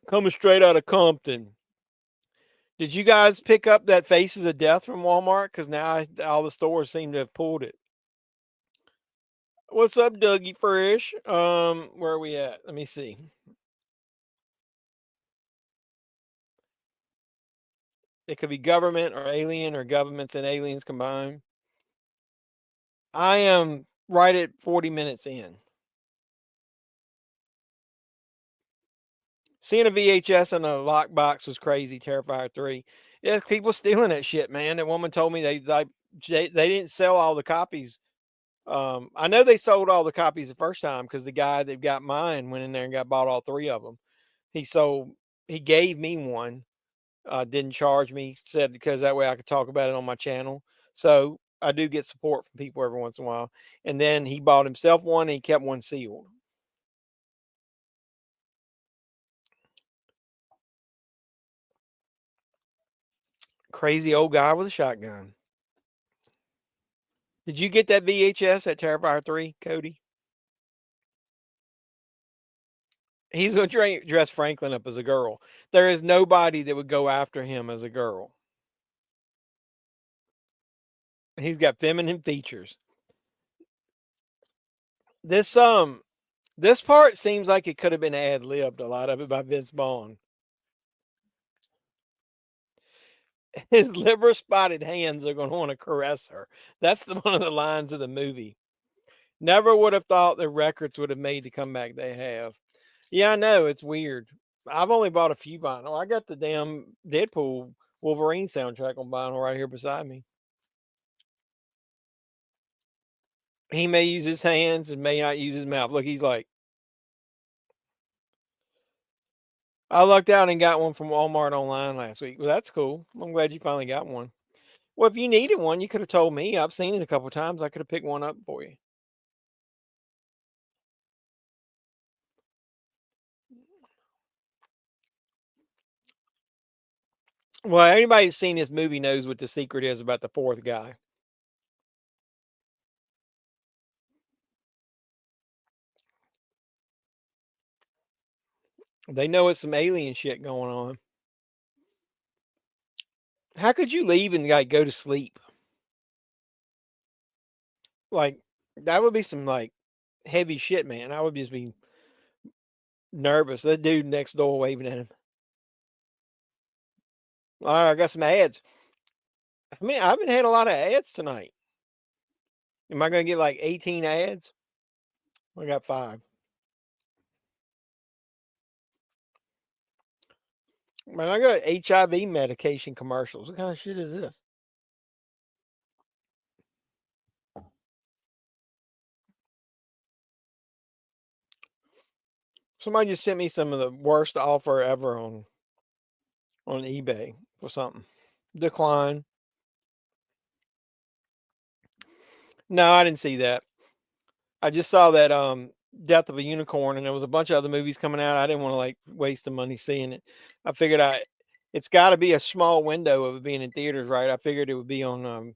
Coming straight out of Compton. Did you guys pick up that Faces of Death from Walmart? Because now all the stores seem to have pulled it. What's up, Dougie Fresh? Where are we at? Let me see. It could be government or alien, or governments and aliens combined. I am right at 40 minutes in. Seeing a VHS in a lockbox was crazy. Terrifier 3. Yeah, people stealing that shit, man. That woman told me they didn't sell all the copies. I know they sold all the copies the first time, because the guy that got mine went in there and bought all 3 of them. He gave me one, didn't charge me, said because that way I could talk about it on my channel. So I do get support from people every once in a while. And then he bought himself one, and he kept one sealed. Crazy old guy with a shotgun. Did you get that VHS at Terrifier 3, Cody? He's going to dress Franklin up as a girl. There is nobody that would go after him as a girl. He's got feminine features. This part seems like it could have been ad-libbed, a lot of it, by Vince Vaughn. His liver-spotted hands are going to want to caress her. That's one of the lines of the movie. Never would have thought the records would have made the comeback they have. Yeah, I know. It's weird. I've only bought a few vinyl. I got the damn Deadpool Wolverine soundtrack on vinyl right here beside me. He may use his hands and may not use his mouth. Look, he's like, I lucked out and got one from Walmart online last week. Well, that's cool. I'm glad you finally got one. Well, if you needed one, you could have told me. I've seen it a couple of times. I could have picked one up for you. Well, anybody who's seen this movie knows what the secret is about the fourth guy. They know it's some alien shit going on. How could you leave and like go to sleep? Like, that would be some like heavy shit, man. I would just be nervous. That dude next door waving at him. All right, I got some ads. I mean, I haven't had a lot of ads tonight. Am I going to get like 18 ads? I got 5. Man, I got HIV medication commercials. What kind of shit is this? Somebody just sent me some of the worst offer ever on eBay for something. Decline. No, I didn't see that. I just saw that Death of a Unicorn, and there was a bunch of other movies coming out. I didn't want to like waste the money seeing it. I figured it's got to be a small window of it being in theaters, right? I figured it would be on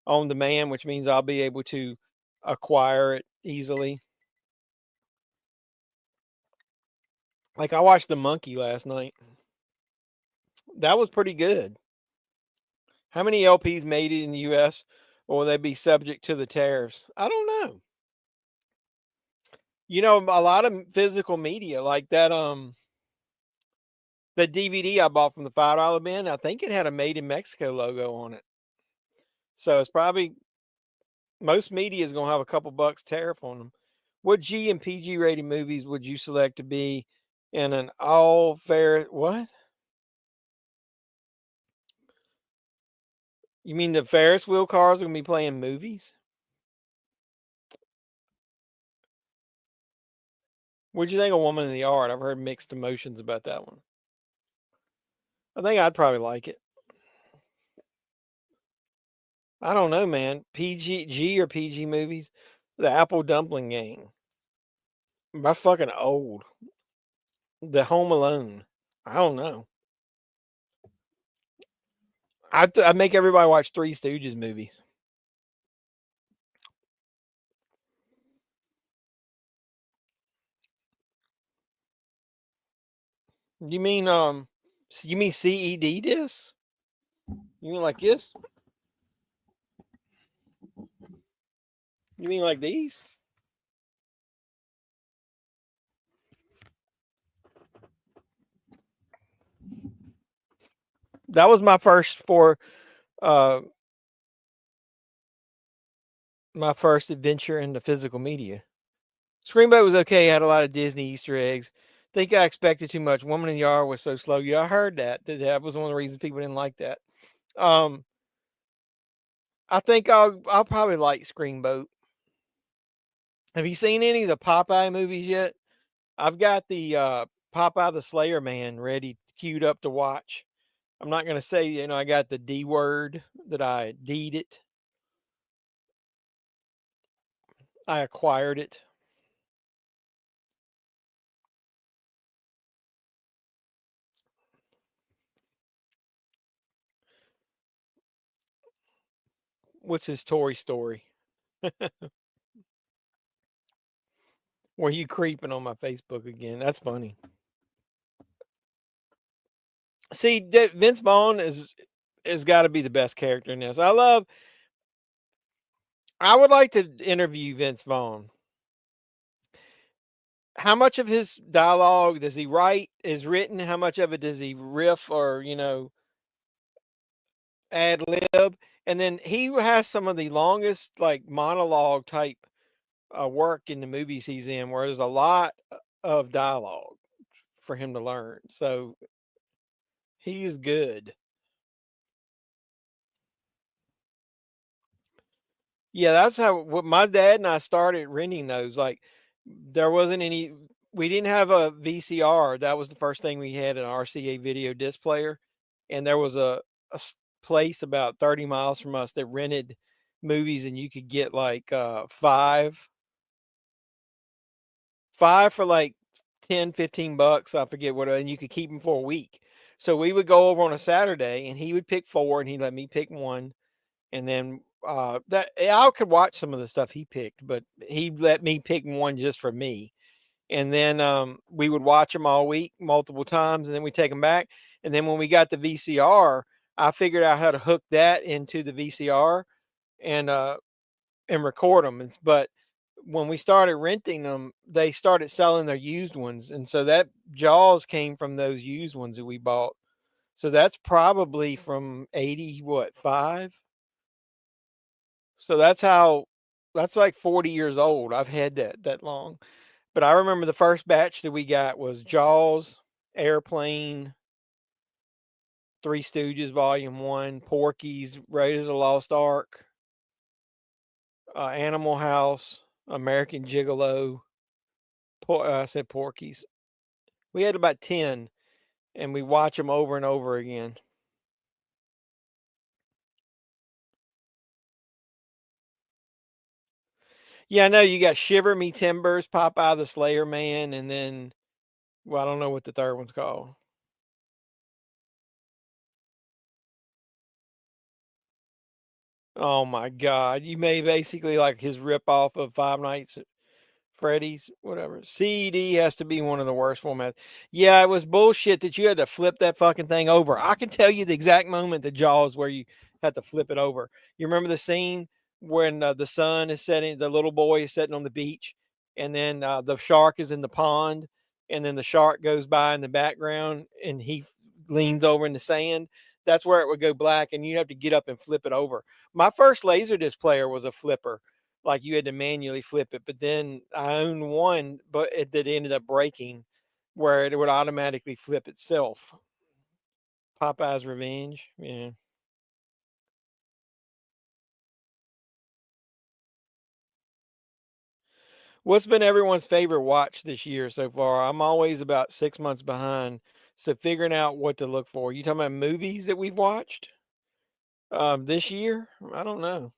demand, which means I'll be able to acquire it easily. Like I watched The Monkey last night. That was pretty good. How many LPs made it in the US, or will they be subject to the tariffs? I don't know. You know, a lot of physical media like that the DVD I bought from the $5 bin, I think it had a Made in Mexico logo on it. So it's probably most media is going to have a couple bucks tariff on them. What G and PG rated movies would you select to be in an all fair what? You mean the Ferris wheel cars are going to be playing movies? What'd you think of Woman in the Yard? I've heard mixed emotions about that one. I think I'd probably like it. I don't know, man. G or PG movies? The Apple Dumpling Gang. I'm fucking old. The Home Alone. I don't know. I'd make everybody watch Three Stooges movies. You mean CED discs? You mean like this? You mean like these? That was my first my first adventure into physical media. Screenboat was okay, had a lot of Disney Easter eggs. Think I expected too much. Woman in the Yard was so slow. Yeah, I heard that. That was one of the reasons people didn't like that. I think I'll probably like Screenboat. Have you seen any of the Popeye movies yet? I've got the Popeye the Slayer Man ready, queued up to watch. I'm not gonna say, I got the D word that I D'd it. I acquired it. What's his Tory story? Were you creeping on my Facebook again? That's funny. See, Vince Vaughn has got to be the best character in this. I would like to interview Vince Vaughn. How much of his dialogue does he write is written? How much of it does he riff or, ad lib? And then he has some of the longest like monologue type work in the movies he's in, where there's a lot of dialogue for him to learn. So he's good. Yeah, that's how what my dad and I started renting those. Like there wasn't any we didn't have a VCR. That was the first thing we had, an RCA video disc player. And there was a place about 30 miles from us that rented movies, and you could get like five for like 10, $15. I forget what, and you could keep them for a week. So we would go over on a Saturday and he would pick four and he'd let me pick one. And then that I could watch some of the stuff he picked, but he let me pick one just for me. And then we would watch them all week, multiple times, and then we take them back. And then when we got the VCR, I figured out how to hook that into the VCR and record them. But when we started renting them, they started selling their used ones, and so that Jaws came from those used ones that we bought. So that's probably from 85. So that's like 40 years old. I've had that long. But I remember the first batch that we got was Jaws, Airplane, Three Stooges Volume 1, Porky's, Raiders of the Lost Ark, Animal House, American Gigolo. I said Porky's. We had about 10, and we watch them over and over again. Yeah, I know you got Shiver Me Timbers, Popeye the Slayer Man, and then, well, I don't know what the third one's called. Oh my God. You made basically like his ripoff of Five Nights at Freddy's, whatever. CED has to be one of the worst formats. Yeah, it was bullshit that you had to flip that fucking thing over. I can tell you the exact moment the Jaws where you had to flip it over. You remember the scene when the son is sitting, the little boy is sitting on the beach, and then the shark is in the pond, and then the shark goes by in the background, and he leans over in the sand. That's where it would go black, and you'd have to get up and flip it over. My first Laserdisc player was a flipper, like you had to manually flip it. But then I owned one, but that ended up breaking, where it would automatically flip itself. Popeye's Revenge, yeah. What's been everyone's favorite watch this year so far? I'm always about 6 months behind, so figuring out what to look for. You talking about movies that we've watched this year? I don't know.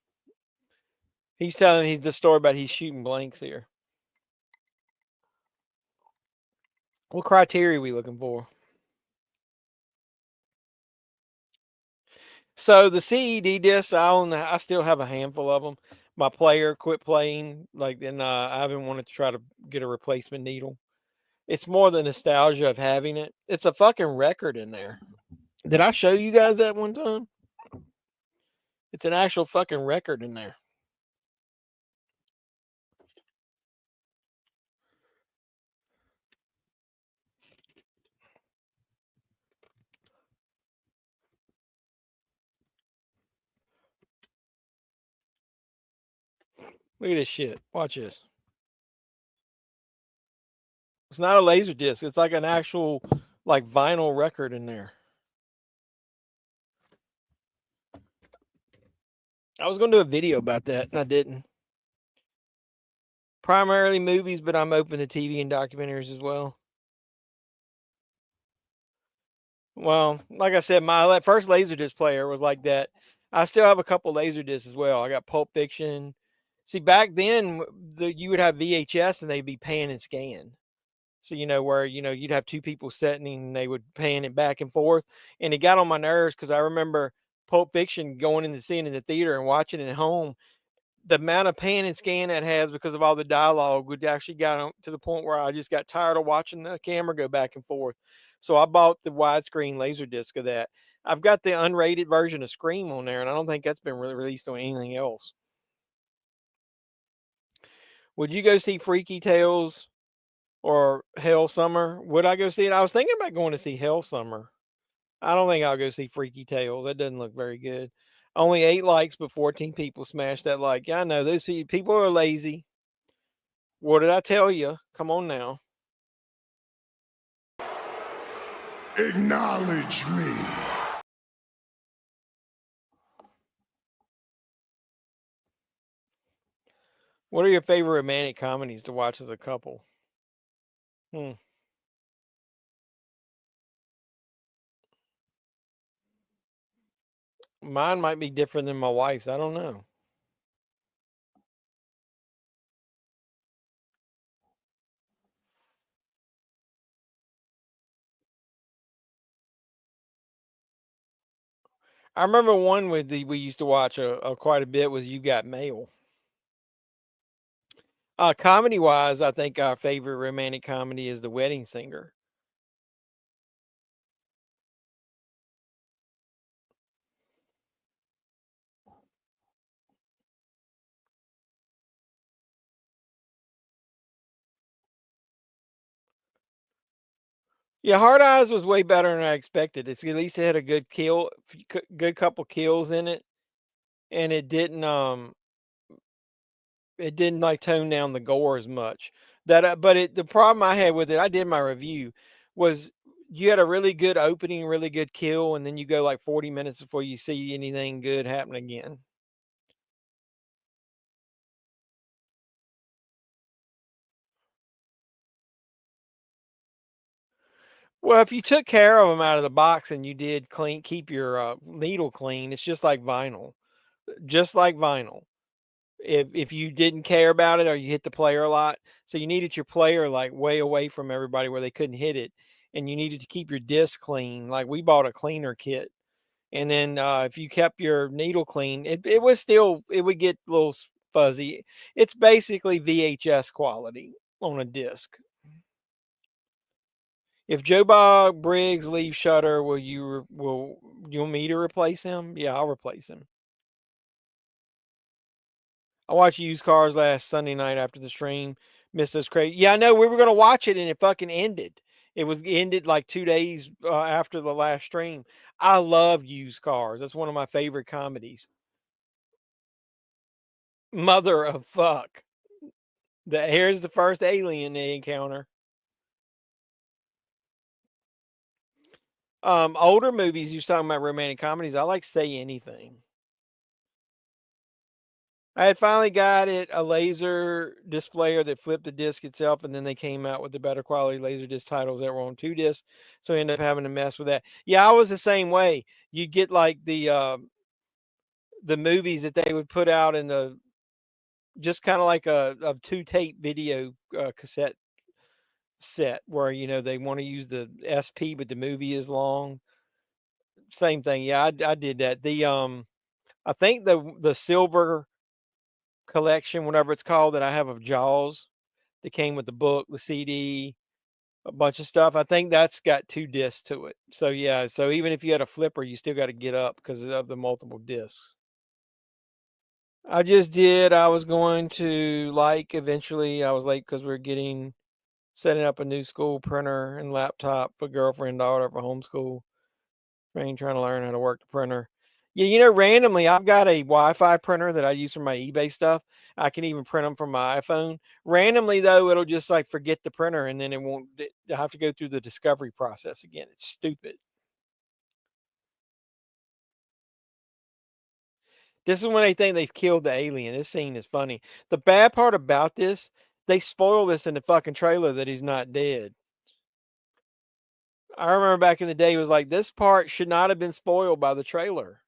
He's telling the story about he's shooting blanks here. What criteria are we looking for? So the CED discs, I still have a handful of them. My player quit playing, like, then I haven't wanted to try to get a replacement needle. It's more the nostalgia of having it. It's a fucking record in there. Did I show you guys that one time? It's an actual fucking record in there. Look at this shit. Watch this. It's not a laser disc. It's like an actual like vinyl record in there. I was going to do a video about that, and I didn't. Primarily movies, but I'm open to TV and documentaries as well. Well, like I said, my first Laserdisc player was like that. I still have a couple Laserdiscs as well. I got Pulp Fiction. See, back then, you would have VHS and they'd be pan and scan. So, where, you'd have two people sitting and they would pan it back and forth. And it got on my nerves because I remember Pulp Fiction going in the scene in the theater and watching it at home. The amount of pan and scan that has because of all the dialogue would actually got to the point where I just got tired of watching the camera go back and forth. So I bought the widescreen laser disc of that. I've got the unrated version of Scream on there, and I don't think that's been released on anything else. Would you go see Freaky Tales or Hell Summer? Would I go see it? I was thinking about going to see Hell Summer. I don't think I'll go see Freaky Tales. That doesn't look very good. Only 8 likes, but 14 people smashed that like. Yeah, I know those people are lazy. What did I tell you? Come on now. Acknowledge me. What are your favorite romantic comedies to watch as a couple? Mine might be different than my wife's. I don't know. I remember one we used to watch quite a bit was You Got Mail. Comedy wise, I think our favorite romantic comedy is The Wedding Singer. Yeah, Hard Eyes was way better than I expected. It's at least it had a good good couple kills in it, and it didn't like tone down the gore as much. The problem I had with it, I did my review, was you had a really good opening, really good kill, and then you go like 40 minutes before you see anything good happen again. Well, if you took care of them out of the box and you did keep your needle clean, it's just like vinyl, just like vinyl. If you didn't care about it or you hit the player a lot, so you needed your player like way away from everybody where they couldn't hit it, and you needed to keep your disc clean. Like we bought a cleaner kit, and then if you kept your needle clean, it was still it would get a little fuzzy. It's basically VHS quality on a disc. If Joe Bob Briggs leaves Shutter, will you want me to replace him? Yeah, I'll replace him. I watched Used Cars last Sunday night after the stream. Missed those crazy. Yeah, I know we were gonna watch it and it fucking ended. It was ended like 2 days after the last stream. I love Used Cars. That's one of my favorite comedies. Mother of fuck. Here's the first alien they encounter. Older movies. You was talking about romantic comedies. I like Say Anything. I had finally got it a laser displayer that flipped the disc itself, and then they came out with the better quality laser disc titles that were on 2 discs. So I ended up having to mess with that. Yeah, I was the same way. You get like the movies that they would put out in the just kind of like a 2 tape video cassette set where they want to use the SP, but the movie is long. Same thing. Yeah, I did that. I think the silver collection, whatever it's called, that I have of Jaws that came with the book, the CD, a bunch of stuff. I think that's got 2 discs to it. So yeah, so even if you had a flipper, you still got to get up because of the multiple discs. I just did. I was going to eventually. I was late because we are setting up a new school printer and laptop for girlfriend and daughter for homeschool. Trying to learn how to work the printer. Yeah, randomly, I've got a Wi-Fi printer that I use for my eBay stuff. I can even print them from my iPhone. Randomly, though, it'll just like forget the printer, and then it won't. I have to go through the discovery process again. It's stupid. This is when they think they've killed the alien. This scene is funny. The bad part about this, they spoil this in the fucking trailer that he's not dead. I remember back in the day, it was like this part should not have been spoiled by the trailer.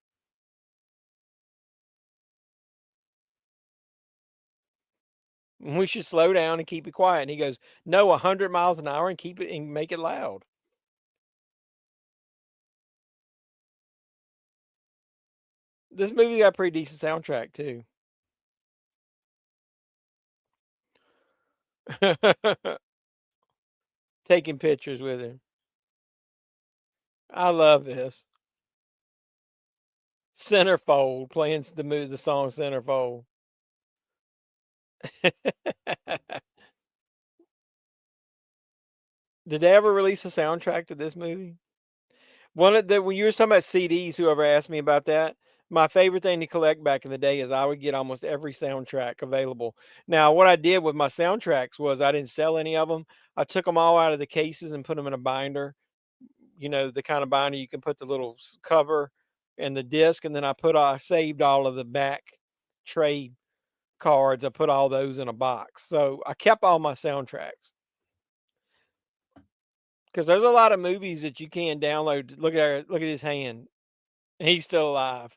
We should slow down and keep it quiet. And he goes, no, 100 miles an hour and keep it and make it loud. This movie got a pretty decent soundtrack too. Taking pictures with him. I love this. Centerfold playing the song Centerfold. Did they ever release a soundtrack to this movie? When you were talking about CDs, whoever asked me about that, my favorite thing to collect back in the day is I would get almost every soundtrack available. Now, what I did with my soundtracks was I didn't sell any of them. I took them all out of the cases and put them in a binder. The kind of binder you can put the little cover and the disc, and then I saved all of the back trade cards. I put all those in a box. So I kept all my soundtracks. Because there's a lot of movies that you can download. Look at his hand. He's still alive.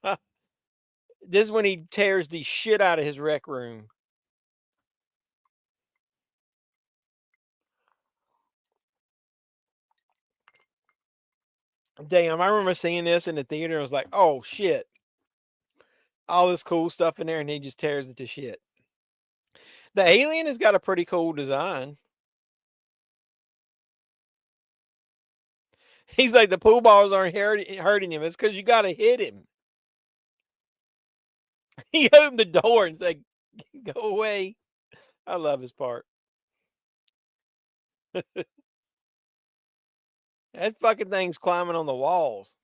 This is when he tears the shit out of his rec room. Damn, I remember seeing this in the theater. I was like, oh shit. All this cool stuff in there, and he just tears it to shit. The alien has got a pretty cool design. He's like, the pool balls aren't hurting him. It's because you got to hit him. He opened the door and said, go away. I love his part. That fucking thing's climbing on the walls.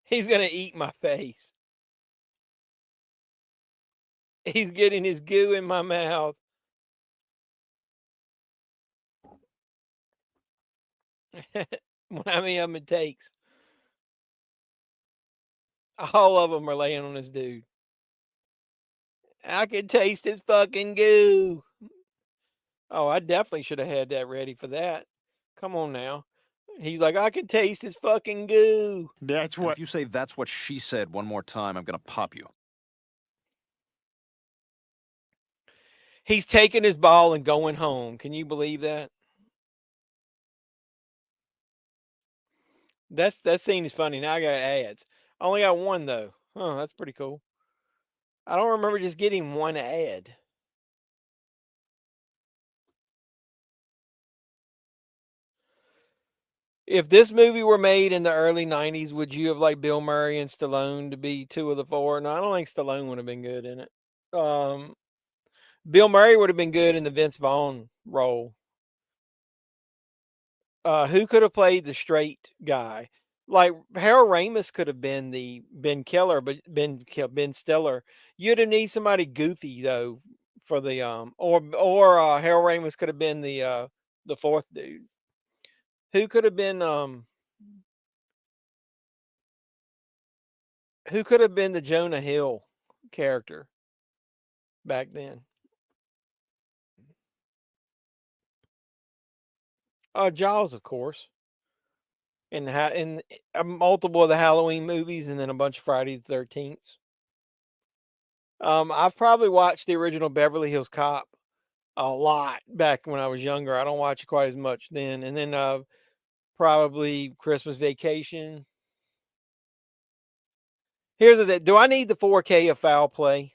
He's going to eat my face. He's getting his goo in my mouth. How many of them it takes? All of them are laying on this dude. I can taste his fucking goo. Oh, I definitely should have had that ready for that. Come on now. He's like, I can taste his fucking goo. That's And what. if you say that's what she said one more time, I'm gonna pop you. He's taking his ball and going home. Can you believe that? That scene is funny. Now I got ads. I only got one though. Huh, that's pretty cool. I don't remember just getting one ad. If this movie were made in the early 90s, would you have liked Bill Murray and Stallone to be two of the four? No, I don't think Stallone would have been good in it. Bill Murray would have been good in the Vince Vaughn role. Who could have played the straight guy? Like Harold Ramis could have been the Ben Killer, but Ben Stiller. You'd have need somebody goofy though for the or Harold Ramis could have been the fourth dude. Who could have been who could have been the Jonah Hill character back then? Jaws, of course. In multiple of the Halloween movies, and then a bunch of Friday the 13th. I've probably watched the original Beverly Hills Cop a lot back when I was younger. I don't watch it quite as much then. And then probably Christmas Vacation. Here's the thing. Do I need the 4K of Foul Play?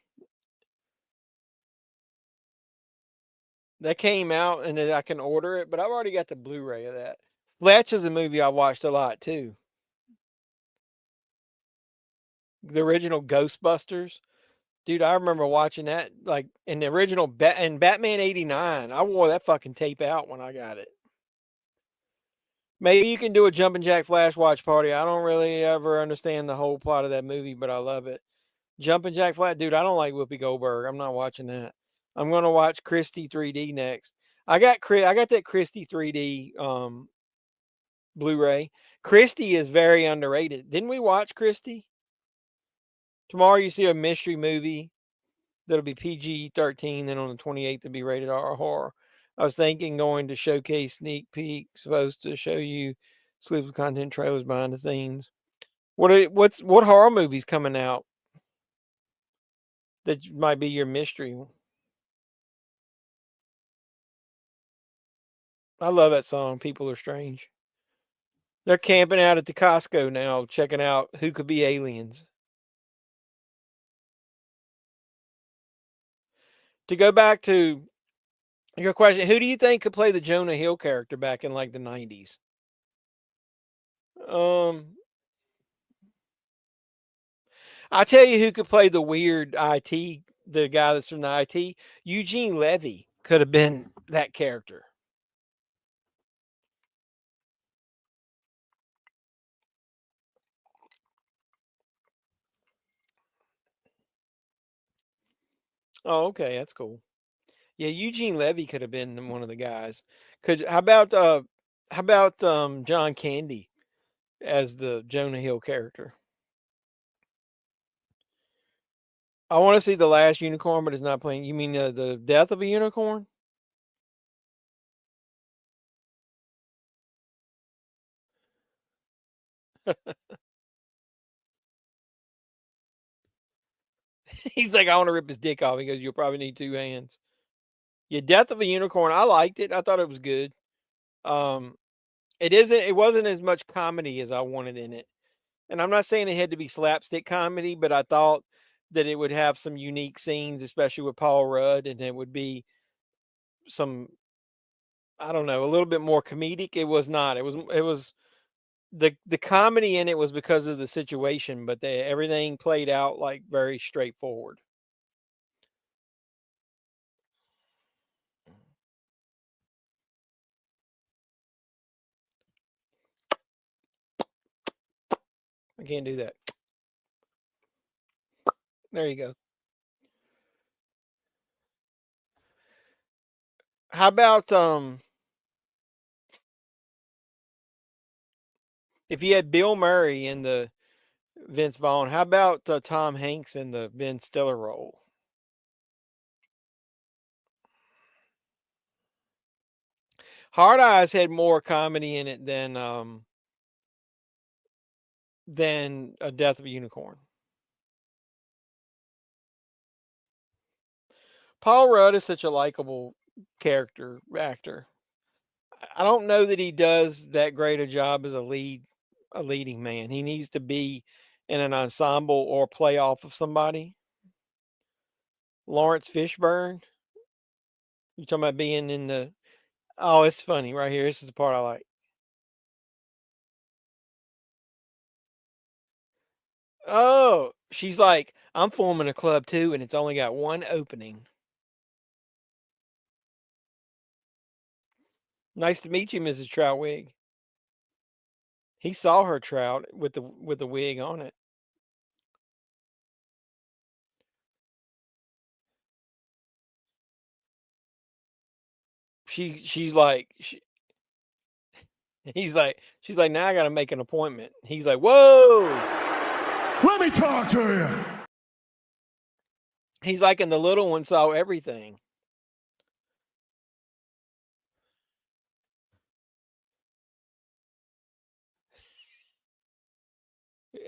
That came out and then I can order it, but I've already got the Blu-ray of that. Fletch is a movie I watched a lot too. The original Ghostbusters. Dude, I remember watching that like in the original in Batman 89. I wore that fucking tape out when I got it. Maybe you can do a Jumpin' Jack Flash watch party. I don't really ever understand the whole plot of that movie, but I love it. Jumpin' Jack Flash, dude, I don't like Whoopi Goldberg. I'm not watching that. I'm gonna watch Christie 3D next. I got that Christie 3D Blu-ray. Christie is very underrated. Didn't we watch Christie? Tomorrow you see a mystery movie that'll be PG-13, then on the 28th it'll be rated R horror. I was thinking going to Showcase Sneak Peek, supposed to show you exclusive content trailers behind the scenes. What horror movies coming out that might be your mystery? I love that song. People Are Strange. They're camping out at the Costco now, checking out who could be aliens. To go back to your question, who do you think could play the Jonah Hill character back in like the 90s? I'll tell you who could play the weird IT, the guy that's from the IT. Eugene Levy could have been that character. Oh, okay, that's cool. Yeah, Eugene Levy could have been one of the guys. How about John Candy as the Jonah Hill character? I want to see The Last Unicorn, but it's not playing. You mean the Death of a Unicorn? He's like, I want to rip his dick off. He goes, you'll probably need two hands. Yeah, Death of a Unicorn. I liked it. I thought it was good. Um, it wasn't as much comedy as I wanted in it. And I'm not saying it had to be slapstick comedy, but I thought that it would have some unique scenes, especially with Paul Rudd, and it would be some, I don't know, a little bit more comedic. It was not. It was the comedy in it was because of the situation, but everything played out like very straightforward. I can't do that. There you go. How about if you had Bill Murray in the Vince Vaughn, how about Tom Hanks in the Ben Stiller role? Hard Eyes had more comedy in it than A Death of a Unicorn. Paul Rudd is such a likable character actor. I don't know that he does that great a job as a leading man. He needs to be in an ensemble or play off of somebody. Lawrence Fishburne. You talking about being in the? Oh, it's funny right here. This is the part I like. Oh, she's like, I'm forming a club too, and it's only got one opening. Nice to meet you, Mrs. Troutwig. He saw her trout with the wig on it. She's like she's like, now I gotta make an appointment. He's like, whoa. Let me talk to you. He's like, and the little one saw everything.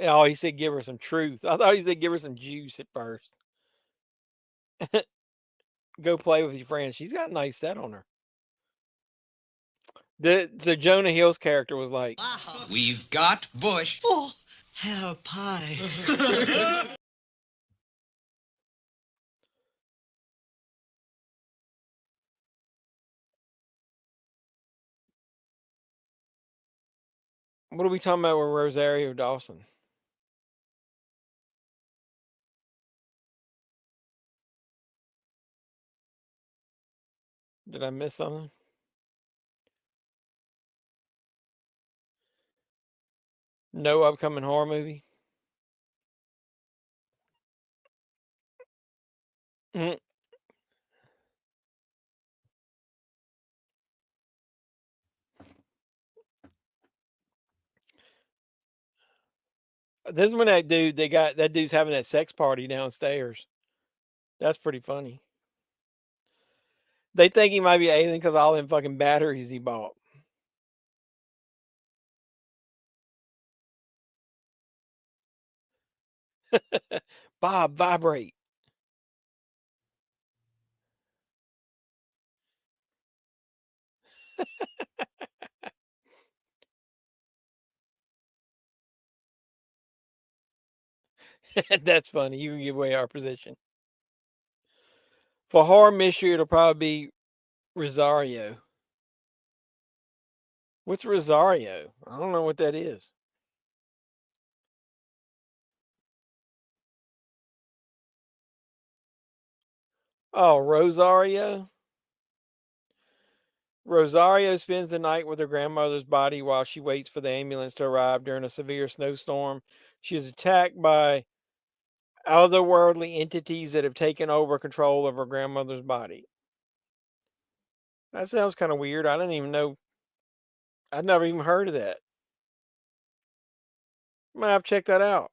Oh, he said give her some truth. I thought he said give her some juice at first. Go play with your friends. She's got a nice set on her. The Jonah Hill's character was like, We've got Bush. Oh, hello, pie. what are we talking about with Rosario Dawson? Did I miss something? No upcoming horror movie? Mm. This is when that dude's having that sex party downstairs. That's pretty funny. They think he might be an alien because all them fucking batteries he bought. Bob, vibrate. That's funny. You can give away our position. For horror mystery, it'll probably be Rosario. What's Rosario? I don't know what that is. Oh, Rosario? Rosario spends the night with her grandmother's body while she waits for the ambulance to arrive during a severe snowstorm. She is attacked by otherworldly entities that have taken over control of her grandmother's body. That sounds kind of weird. I didn't even know. I'd never even heard of that. Might have to check that out.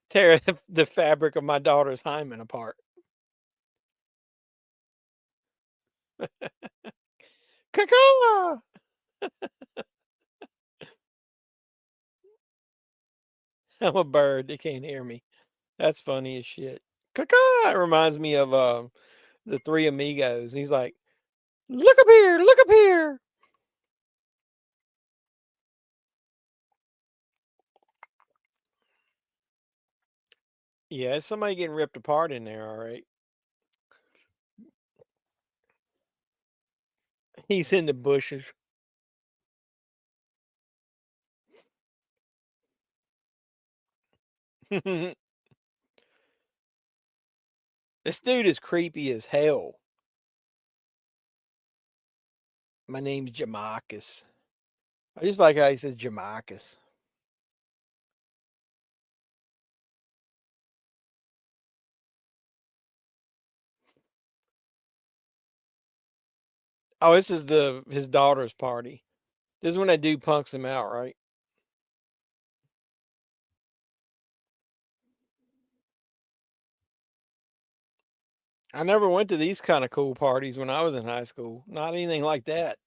Tear the fabric of my daughter's hymen apart. Caca! I'm a bird. They can't hear me. That's funny as shit. Caca! It reminds me of the Three Amigos. He's like, look up here, look up here. Yeah, it's somebody getting ripped apart in there, all right. He's in the bushes. This dude is creepy as hell. My name's Jamarcus. I just like how he says Jamarcus. Oh, this is his daughter's party. This is when that dude punks him out, right? I never went to these kind of cool parties when I was in high school. Not anything like that.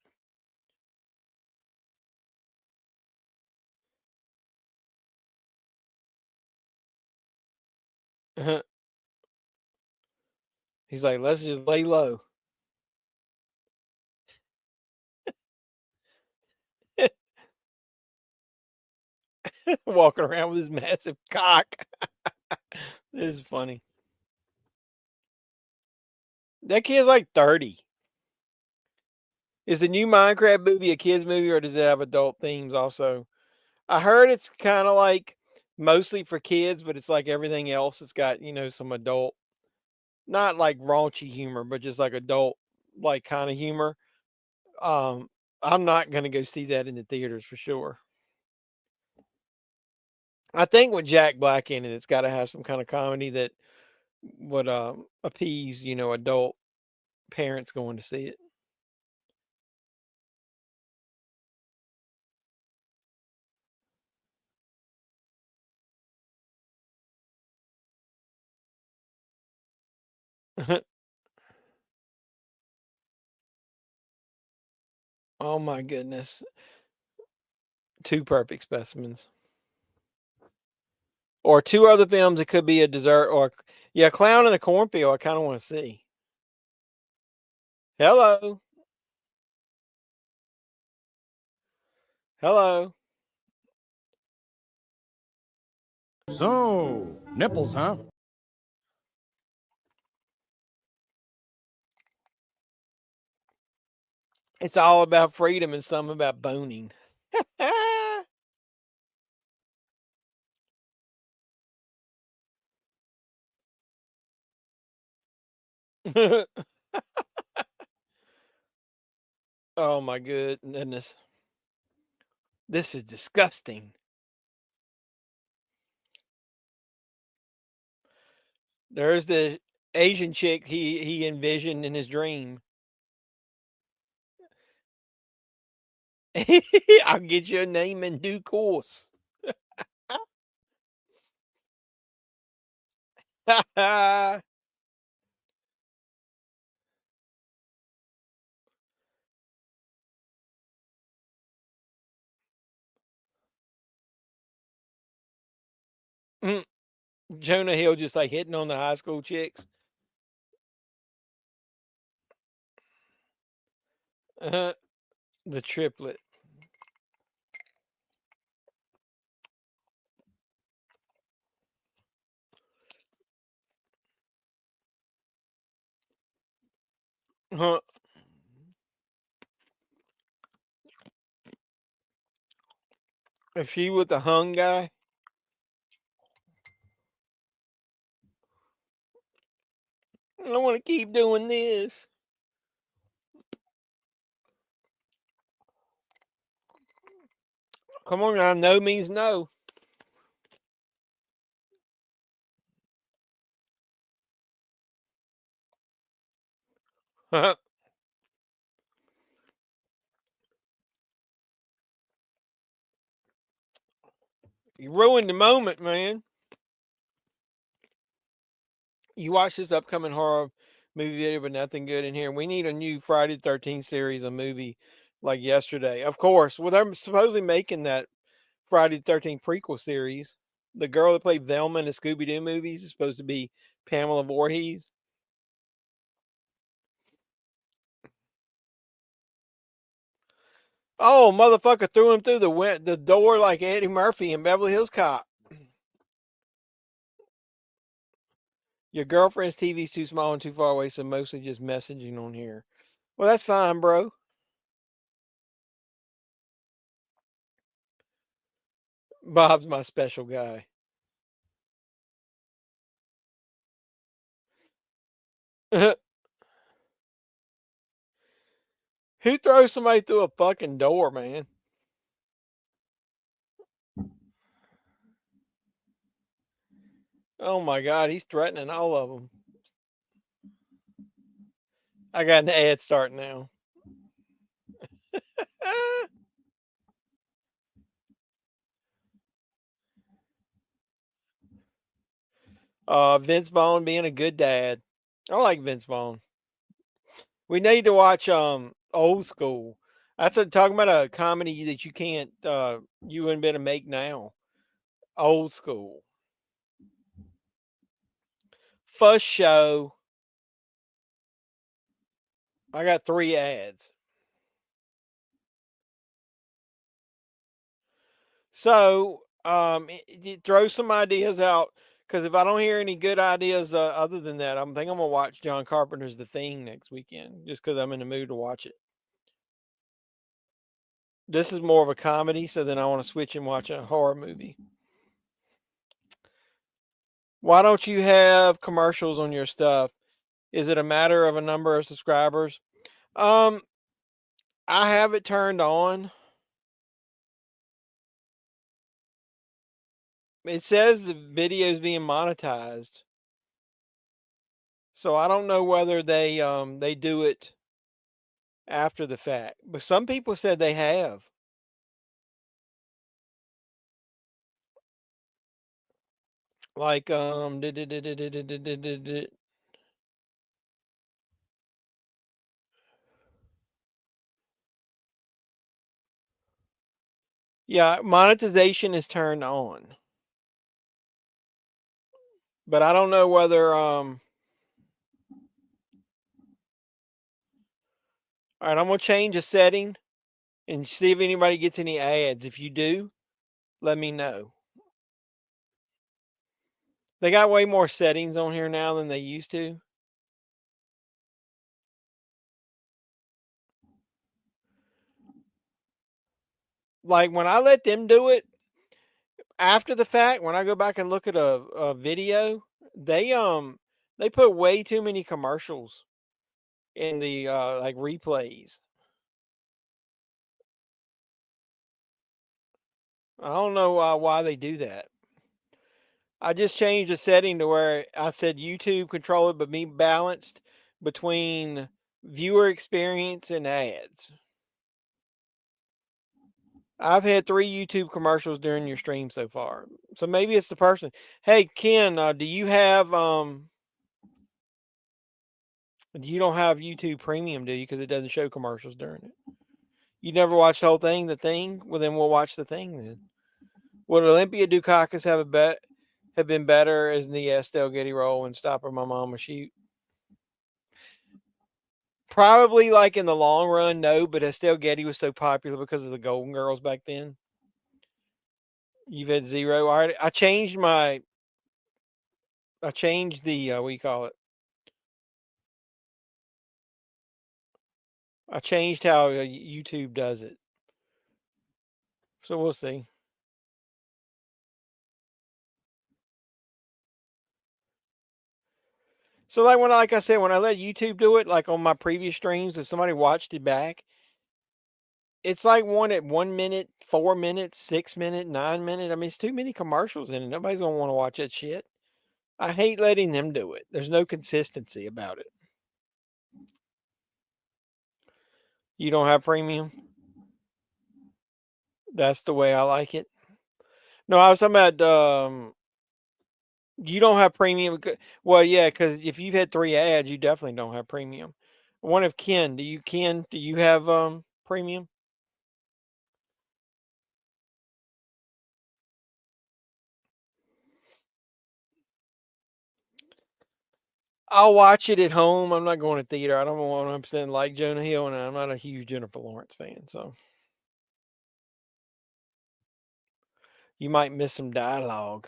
He's like, let's just lay low. Walking around with his massive cock. This is funny. That kid's like 30. Is the new Minecraft movie a kids movie or does it have adult themes also? I heard it's kind of like mostly for kids, but it's like everything else. It's got, some adult, not like raunchy humor, but just like adult, like kind of humor. Um, I'm not going to go see that in the theaters for sure. I think with Jack Black in it, it's got to have some kind of comedy that would appease, adult parents going to see it. Oh my goodness. Two perfect specimens. Or two other films. It could be a dessert or, yeah, Clown in a Cornfield. I kind of want to see. Hello. Hello. So, nipples, huh? It's all about freedom and some about boning. Oh my goodness. This is disgusting. There's the Asian chick he envisioned in his dream. I'll get your name in due course. Mm, Jonah Hill just like hitting on the high school chicks. Uh, the triplet. Huh. If she with the hung guy, I want to keep doing this. Come on now, no means no. You ruined the moment, man. You watch this upcoming horror movie video, but nothing good in here. We need a new Friday the 13th series, a movie like yesterday. Of course. Well, they're supposedly making that Friday the 13th prequel series. The girl that played Velma in the Scooby Doo movies is supposed to be Pamela Voorhees. Oh, motherfucker threw him through the door like Eddie Murphy in Beverly Hills Cop. Your girlfriend's TV's too small and too far away, so mostly just messaging on here. Well, that's fine, bro. Bob's my special guy. Who throws somebody through a fucking door, man? Oh my God, he's threatening all of them. I got an ad start now. Vince Vaughn being a good dad. I like Vince Vaughn. We need to watch Old School. That's talking about a comedy that you can't you wouldn't be able to make now. Old School. Fuss Show. I got 3 ads. So throw some ideas out, because if I don't hear any good ideas other than that, I'm gonna watch John Carpenter's The Thing next weekend, just because I'm in the mood to watch it. This is more of a comedy, so then I want to switch and watch a horror movie. Why don't you have commercials on your stuff? Is it a matter of a number of subscribers? I have it turned on. It says the video is being monetized. So I don't know whether they do it after the fact. But some people said they have. Like yeah, monetization is turned on. But I don't know whether all right, I'm gonna change a setting and see if anybody gets any ads. If you do, let me know. They got way more settings on here now than they used to. Like when I let them do it after the fact, when I go back and look at a video, they put way too many commercials in the like replays. I don't know why they do that. I just changed the setting to where I said YouTube control it, but be balanced between viewer experience and ads. I've had 3 YouTube commercials during your stream so far. So maybe it's the person. Hey Ken, do you have you don't have YouTube Premium, do you? Because it doesn't show commercials during it. You never watched the whole thing, The Thing? Well, then we'll watch The Thing then. Would Olympia Dukakis have been better as the Estelle Getty role in Stopping My Mama Shoot? Probably, like in the long run, no. But Estelle Getty was so popular because of the Golden Girls back then. You've had 0. All right, I changed the what do you call it? I changed how YouTube does it. So we'll see. So like I said, when I let YouTube do it, like on my previous streams, if somebody watched it back, it's like one at 1 minute, 4 minutes, 6 minute, 9 minute. I mean, it's too many commercials in it. Nobody's gonna want to watch that shit. I hate letting them do it. There's no consistency about it. You don't have premium? That's the way I like it. No, I was talking about you don't have premium. Well, yeah, because if you've had 3 ads, you definitely don't have premium. One of Ken, do you have premium? I'll watch it at home. I'm not going to theater. I don't 100% like Jonah Hill, and I'm not a huge Jennifer Lawrence fan, so you might miss some dialogue.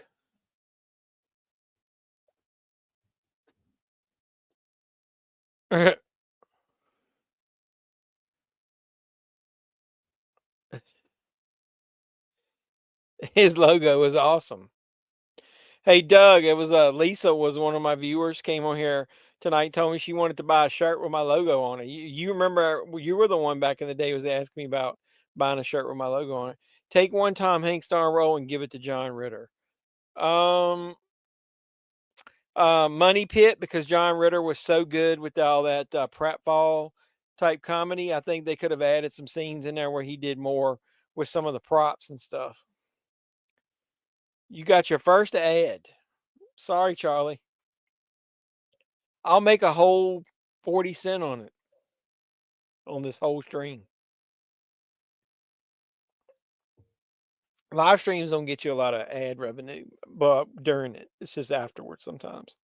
His logo was awesome. Hey Doug, it was Lisa was one of my viewers, came on here tonight, told me she wanted to buy a shirt with my logo on it. You remember you were the one back in the day was asking me about buying a shirt with my logo on it. Take one Tom Hanks star role and give it to John Ritter. Money Pit, because John Ritter was so good with all that pratfall type comedy. I think they could have added some scenes in there where he did more with some of the props and stuff. You got your first ad. Sorry, Charlie. I'll make a whole 40 cents on it on this whole stream. Live streams don't get you a lot of ad revenue, but during it, it's just afterwards sometimes.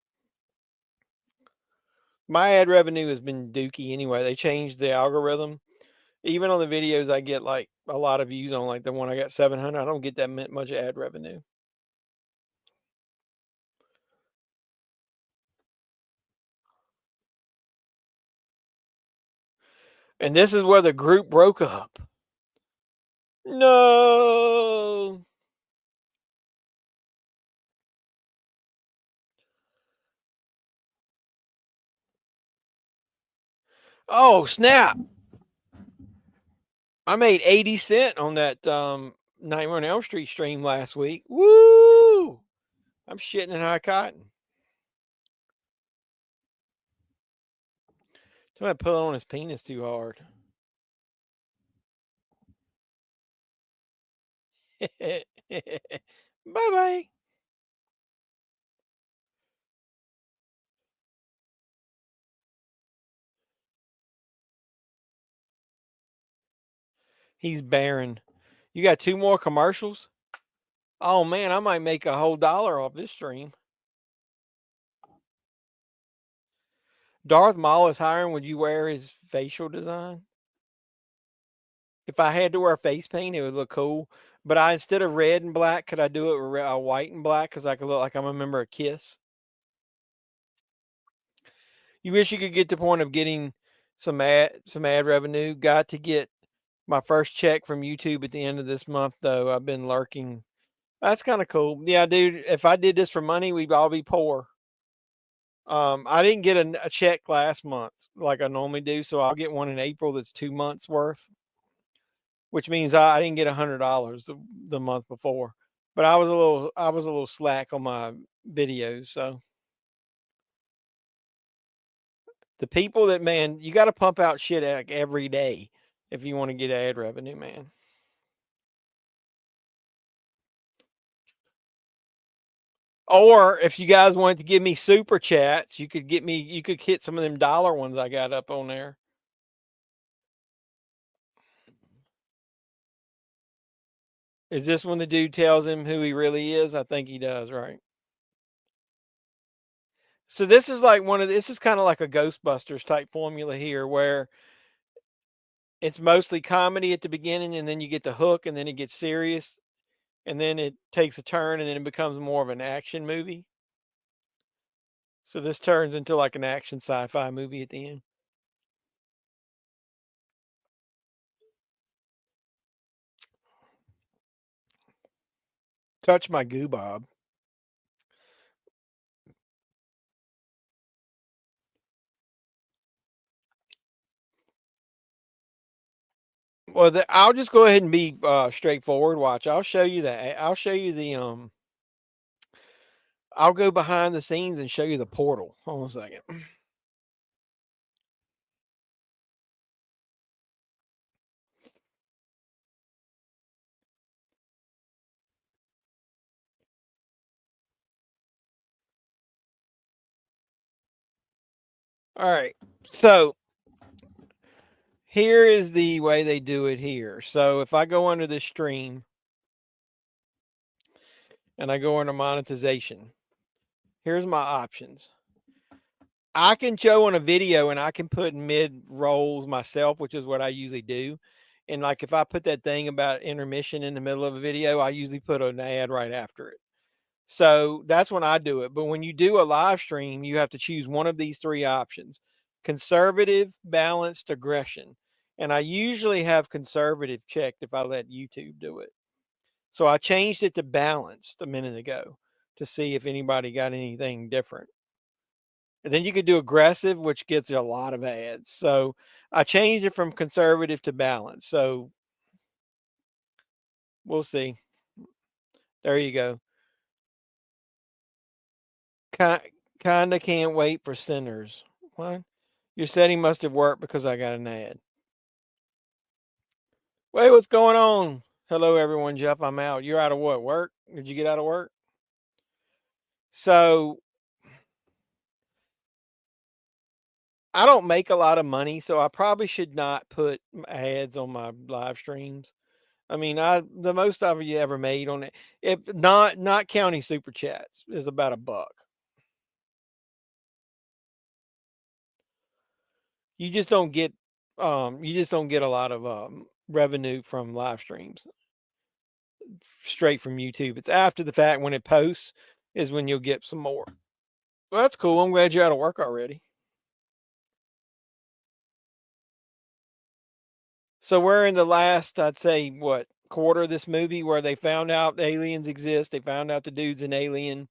My ad revenue has been dookie anyway. They changed the algorithm. Even on the videos I get like a lot of views on, like the one I got 700, I don't get that much ad revenue. And this is where the group broke up. No. Oh, snap. I made 80 cents on that Nightmare on Elm Street stream last week. Woo! I'm shitting in high cotton. Somebody pulling on his penis too hard. Bye-bye. He's barren. You got 2 more commercials? Oh man, I might make a whole $1 off this stream. Darth Maul is hiring. Would you wear his facial design? If I had to wear face paint, it would look cool. But instead of red and black, could I do it with white and black? Because I could look like I'm a member of Kiss. You wish you could get to the point of getting some ad revenue. Got to get my first check from YouTube at the end of this month, though. I've been lurking. That's kind of cool. Yeah, dude. If I did this for money, we'd all be poor. I didn't get a check last month like I normally do, so I'll get one in April that's 2 months worth, which means I didn't get $100 the month before. But I was a little slack on my videos, so the people that, man, you got to pump out shit like every day if you want to get ad revenue, man. Or if you guys wanted to give me super chats, you could hit some of them dollar ones I got up on there. Is this when the dude tells him who he really is? I think he does, right? So this is like this is kind of like a Ghostbusters type formula here where it's mostly comedy at the beginning and then you get the hook and then it gets serious and then it takes a turn and then it becomes more of an action movie. So this turns into like an action sci-fi movie at the end. Touch my goo, Bob. Well, I'll just go ahead and be straightforward. Watch. I'll show you that. I'll show you the I'll go behind the scenes and show you the portal. Hold on a second. All right. So here is the way they do it here. So if I go under the stream and I go under monetization, here's my options. I can show on a video and I can put mid rolls myself, which is what I usually do. And like if I put that thing about intermission in the middle of a video, I usually put an ad right after it. So that's when I do it. But when you do a live stream, you have to choose one of these 3 options: conservative, balanced, aggression. And I usually have conservative checked if I let YouTube do it. So I changed it to balanced a minute ago to see if anybody got anything different. And then you could do aggressive, which gets you a lot of ads. So I changed it from conservative to balanced. So we'll see. There you go. Kinda can't wait for sinners. What? Your setting must have worked because I got an ad. Wait, what's going on? Hello, everyone. Jeff, I'm out. You're out of what? Work? Did you get out of work? So I don't make a lot of money, so I probably should not put ads on my live streams. I mean, the most I've ever made on it, if not counting super chats, is about $1. You just don't get a lot of revenue from live streams straight from YouTube. It's after the fact when it posts is when you'll get some more. Well, that's cool. I'm glad you're out of work already. So we're in the last, I'd say, what, quarter of this movie where they found out aliens exist. They found out the dude's an alien.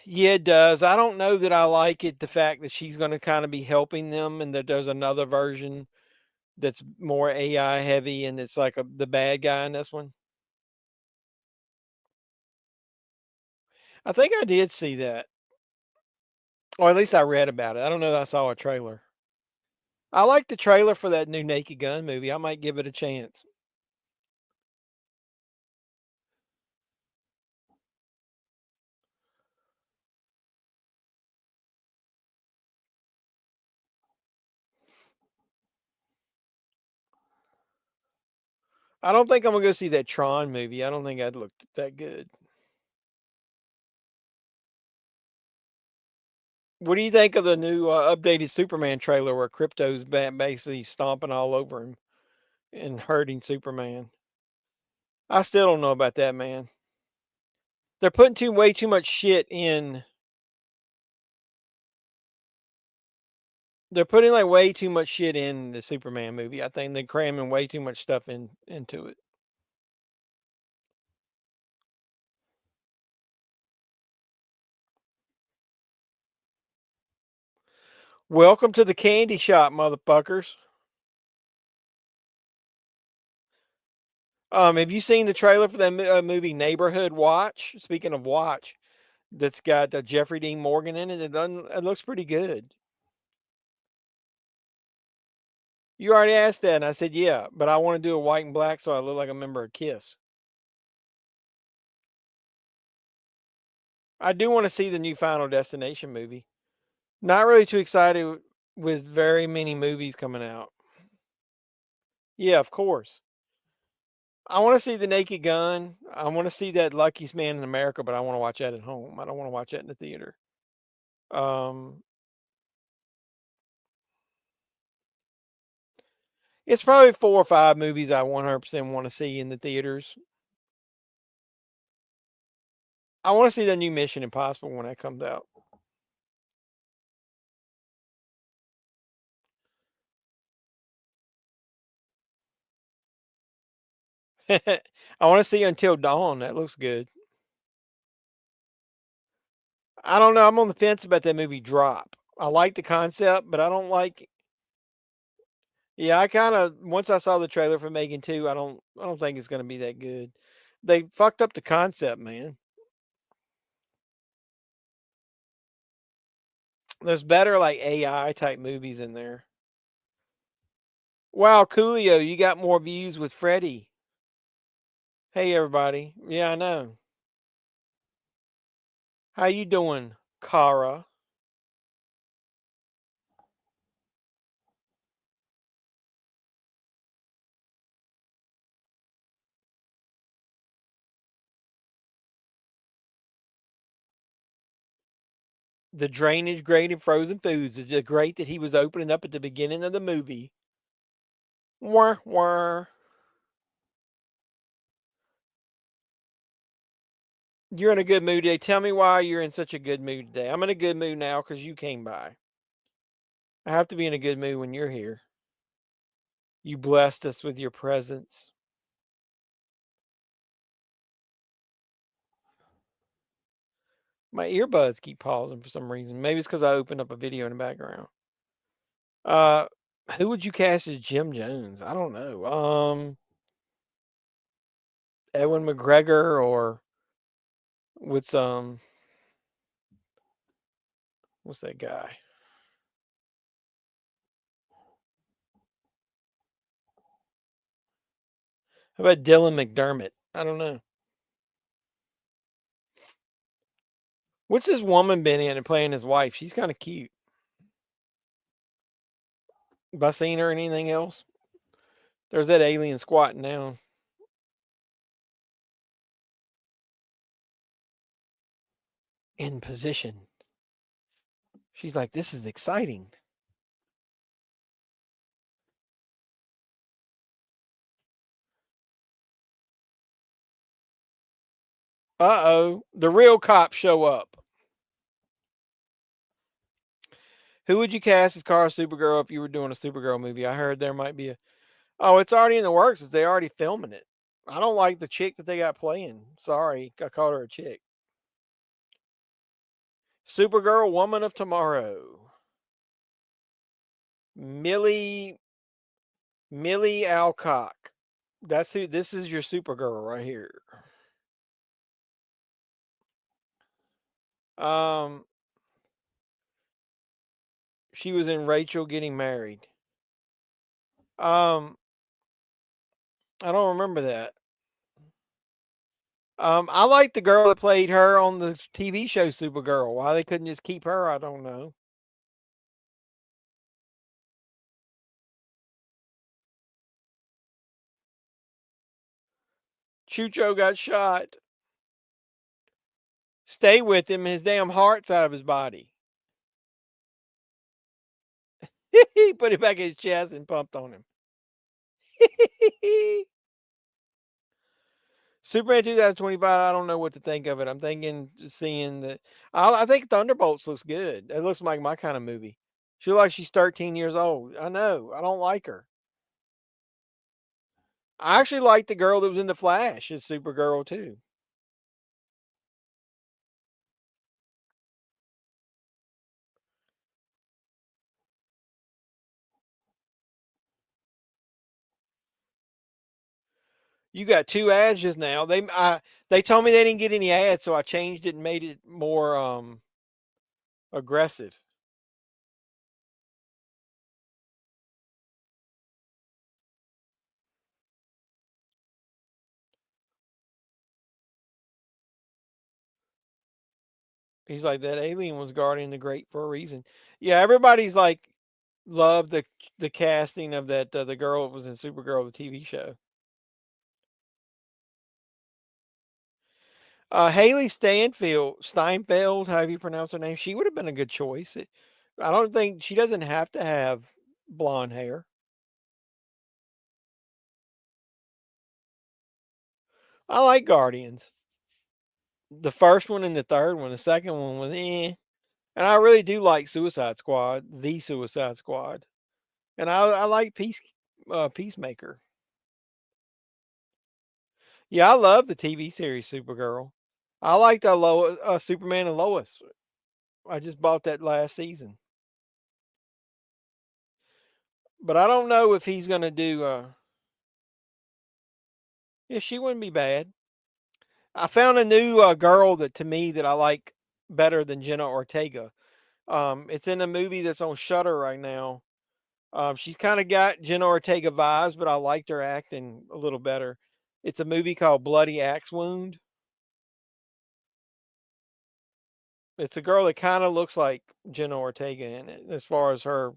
Yeah, it does. I don't know that I like it, the fact that she's going to kind of be helping them and that there's another version that's more AI heavy and it's like the bad guy in this one. I think I did see that. Or at least I read about it. I don't know that I saw a trailer. I like the trailer for that new Naked Gun movie. I might give it a chance. I don't think I'm gonna go see that Tron movie. I don't think I'd look that good. What do you think of the new updated Superman trailer where Crypto's basically stomping all over him and hurting Superman? I still don't know about that, man. They're putting way too much shit in. They're putting like way too much shit in the Superman movie. I think they're cramming way too much stuff into it. Welcome to the candy shop, motherfuckers. Have you seen the trailer for that movie Neighborhood Watch? Speaking of Watch, that's got Jeffrey Dean Morgan in it. It looks pretty good. You already asked that, and I said yeah, but I want to do a white and black so I look like a member of Kiss. I do want to see the new Final Destination movie. Not really too excited with very many movies coming out. Yeah, of course. I want to see the Naked Gun. I want to see that Luckiest Man in America, but I want to watch that at home. I don't want to watch that in the theater. It's probably 4 or 5 movies I 100% want to see in the theaters. I want to see the new Mission Impossible when that comes out. I want to see Until Dawn. That looks good. I don't know. I'm on the fence about that movie Drop. I like the concept, but I don't like. Yeah, I kind of once I saw the trailer for Megan 2, I don't think it's going to be that good. They fucked up the concept, man. There's better like AI type movies in there. Wow, Coolio, you got more views with Freddie. Hey everybody. Yeah, I know. How you doing, Kara? The drainage grate in frozen foods. Is it great that he was opening up at the beginning of the movie? Wah, wah. You're in a good mood today. Tell me why you're in such a good mood today. I'm in a good mood now because you came by. I have to be in a good mood when you're here. You blessed us with your presence. My earbuds keep pausing for some reason. Maybe it's because I opened up a video in the background. Uh, who would you cast as Jim Jones? I don't know. Edwin McGregor or what's that guy? How about Dylan McDermott? I don't know. What's this woman been in and playing his wife? She's kind of cute. Have I seen her in anything else? There's that alien squatting down. In position. She's like, this is exciting. Uh-oh. The real cops show up. Who would you cast as Kara Supergirl if you were doing a Supergirl movie? I heard there might be a... Oh, it's already in the works. They're already filming it. I don't like the chick that they got playing. Sorry, I called her a chick. Supergirl, Woman of Tomorrow. Millie Alcock. That's who. This is your Supergirl right here. She was in Rachel Getting Married. I don't remember that. I like the girl that played her on the TV show Supergirl. Why they couldn't just keep her, I don't know. Chucho got shot. Stay with him. His damn heart's out of his body. He put it back in his chest and pumped on him. Superman 2025, I don't know what to think of it. I'm thinking, seeing that. I think Thunderbolts looks good. It looks like my kind of movie. She looks like she's 13 years old. I know. I don't like her. I actually like the girl that was in The Flash as Supergirl, too. You got 2 ads just now. They told me they didn't get any ads, so I changed it and made it more aggressive. He's like, that alien was guarding the great for a reason. Yeah, everybody's like, loved the casting of that the girl that was in Supergirl, the TV show. Haley Steinfeld, however you pronounce her name, she would have been a good choice. I don't think she doesn't have to have blonde hair. I like Guardians. The first one and the third one. The second one was eh. And I really do like Suicide Squad, the Suicide Squad. And I like Peacemaker. Yeah, I love the TV series Supergirl. I like the Superman and Lois. I just bought that last season. But I don't know if he's going to do yeah, she wouldn't be bad. I found a new girl that to me that I like better than Jenna Ortega. It's in a movie that's on Shudder right now. She's kind of got Jenna Ortega vibes, but I liked her acting a little better. It's a movie called Bloody Axe Wound. It's a girl that kind of looks like Jenna Ortega in it, as far as her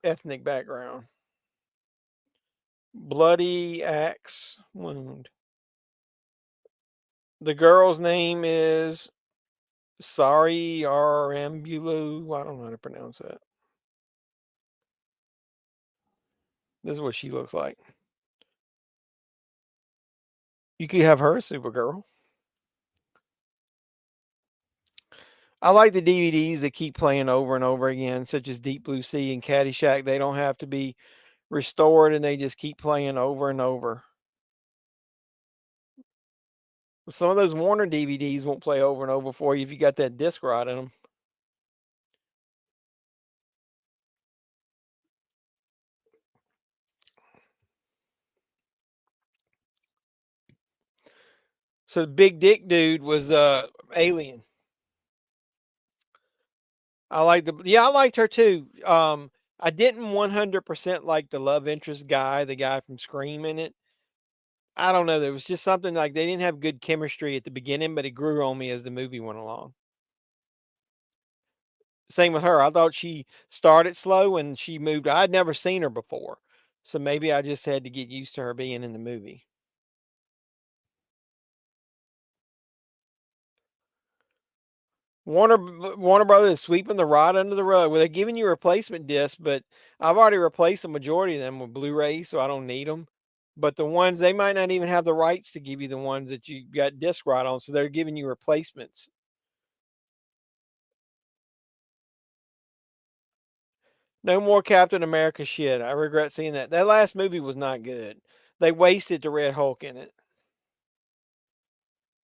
ethnic background. Bloody Axe Wound. The girl's name is Sari Arambulu. I don't know how to pronounce that. This is what she looks like. You could have her Supergirl. I like the DVDs that keep playing over and over again, such as Deep Blue Sea and Caddyshack. They don't have to be restored, and they just keep playing over and over. Some of those Warner DVDs won't play over and over for you if you got that disc right in them. So the big dick dude was Alien. I liked her too. I didn't 100% like the love interest guy, the guy from Scream in it. I don't know. There was just something like they didn't have good chemistry at the beginning, but it grew on me as the movie went along. Same with her. I thought she started slow and she moved. I'd never seen her before. So maybe I just had to get used to her being in the movie. Warner Brothers is sweeping the rod under the rug. Well, they're giving you replacement discs, but I've already replaced the majority of them with Blu-ray, so I don't need them. But the ones they might not even have the rights to give you the ones that you got disc right on, so they're giving you replacements. No more Captain America shit. I regret seeing that. That last movie was not good. They wasted the Red Hulk in it.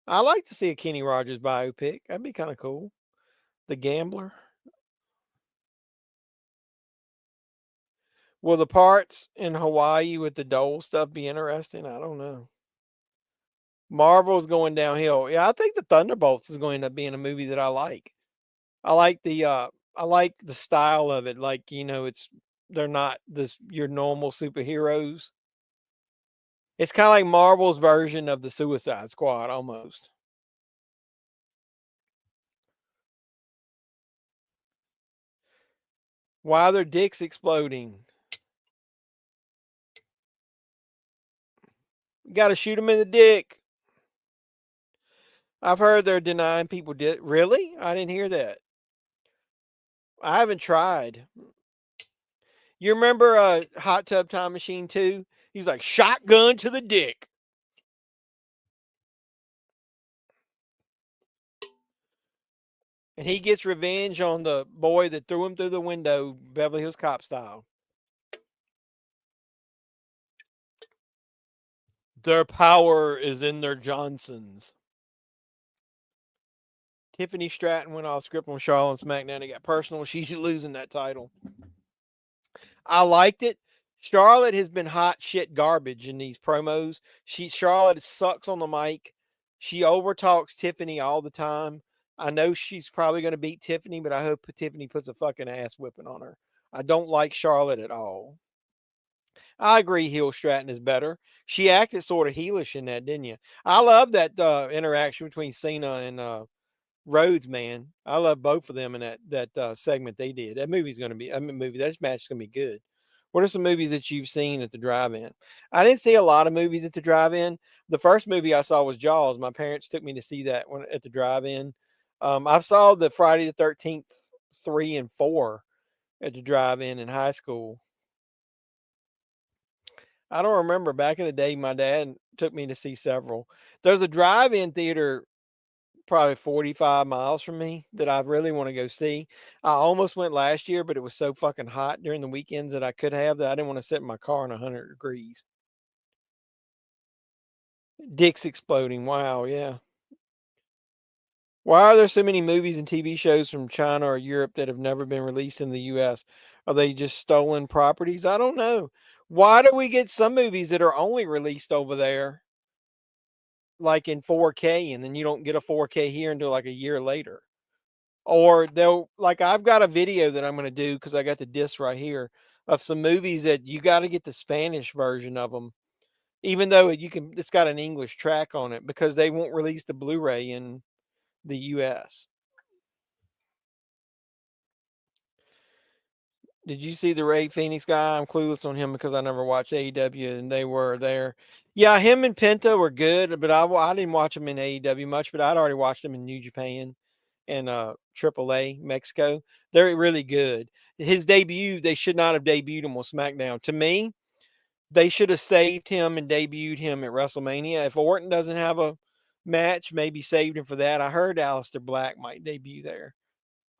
I like to see a Kenny Rogers biopic. That'd be kind of cool. The Gambler. Will the parts in Hawaii with the Dole stuff be interesting? I don't know. Marvel's going downhill. Yeah, I think the Thunderbolts is going to end up being a movie that I like. I like the style of it. Like, they're not your normal superheroes. It's kind of like Marvel's version of the Suicide Squad almost. Why are their dicks exploding? You got to shoot them in the dick. I've heard they're denying people did. Really? I didn't hear that. I haven't tried. You remember Hot Tub Time Machine 2? He's like, shotgun to the dick. And he gets revenge on the boy that threw him through the window, Beverly Hills Cop style. Their power is in their Johnsons. Tiffany Stratton went off script on Charlotte and SmackDown. It got personal. She's losing that title. I liked it. Charlotte has been hot shit garbage in these promos. Charlotte sucks on the mic. She overtalks Tiffany all the time. I know she's probably going to beat Tiffany, but I hope Tiffany puts a fucking ass whipping on her. I don't like Charlotte at all. I agree heel Stratton is better. She acted sort of heelish in that, didn't you? I love that interaction between Cena and Rhodes, man. I love both of them in that segment they did. That movie's going to be, that match is going to be good. What are some movies that you've seen at the drive-in? I didn't see a lot of movies at the drive-in. The first movie I saw was Jaws. My parents took me to see that one at the drive-in. I saw the Friday the 13th 3 and 4 at the drive-in in high school. I don't remember. Back in the day, my dad took me to see several. There's a drive-in theater probably 45 miles from me that I really want to go see. I almost went last year, but it was so fucking hot during the weekends that I could have that I didn't want to sit in my car in 100 degrees. Dicks exploding. Wow, yeah. Why are there so many movies and TV shows from China or Europe that have never been released in the US? Are they just stolen properties? I don't know. Why do we get some movies that are only released over there, like in 4K, and then you don't get a 4K here until like a year later? Or they'll, like, I've got a video that I'm going to do because I got the disc right here of some movies that you got to get the Spanish version of them, even though it's got an English track on it because they won't release the Blu-ray in the US. Did you see the Ray Phoenix guy? I'm clueless on him because I never watched AEW and they were there. Yeah, him and Penta were good, but I didn't watch them in AEW much, but I'd already watched them in New Japan and AAA Mexico. They're really good. His debut, they should not have debuted him on SmackDown. To me, they should have saved him and debuted him at WrestleMania. If Orton doesn't have a match, maybe saved him for that. I heard Aleister Black might debut there.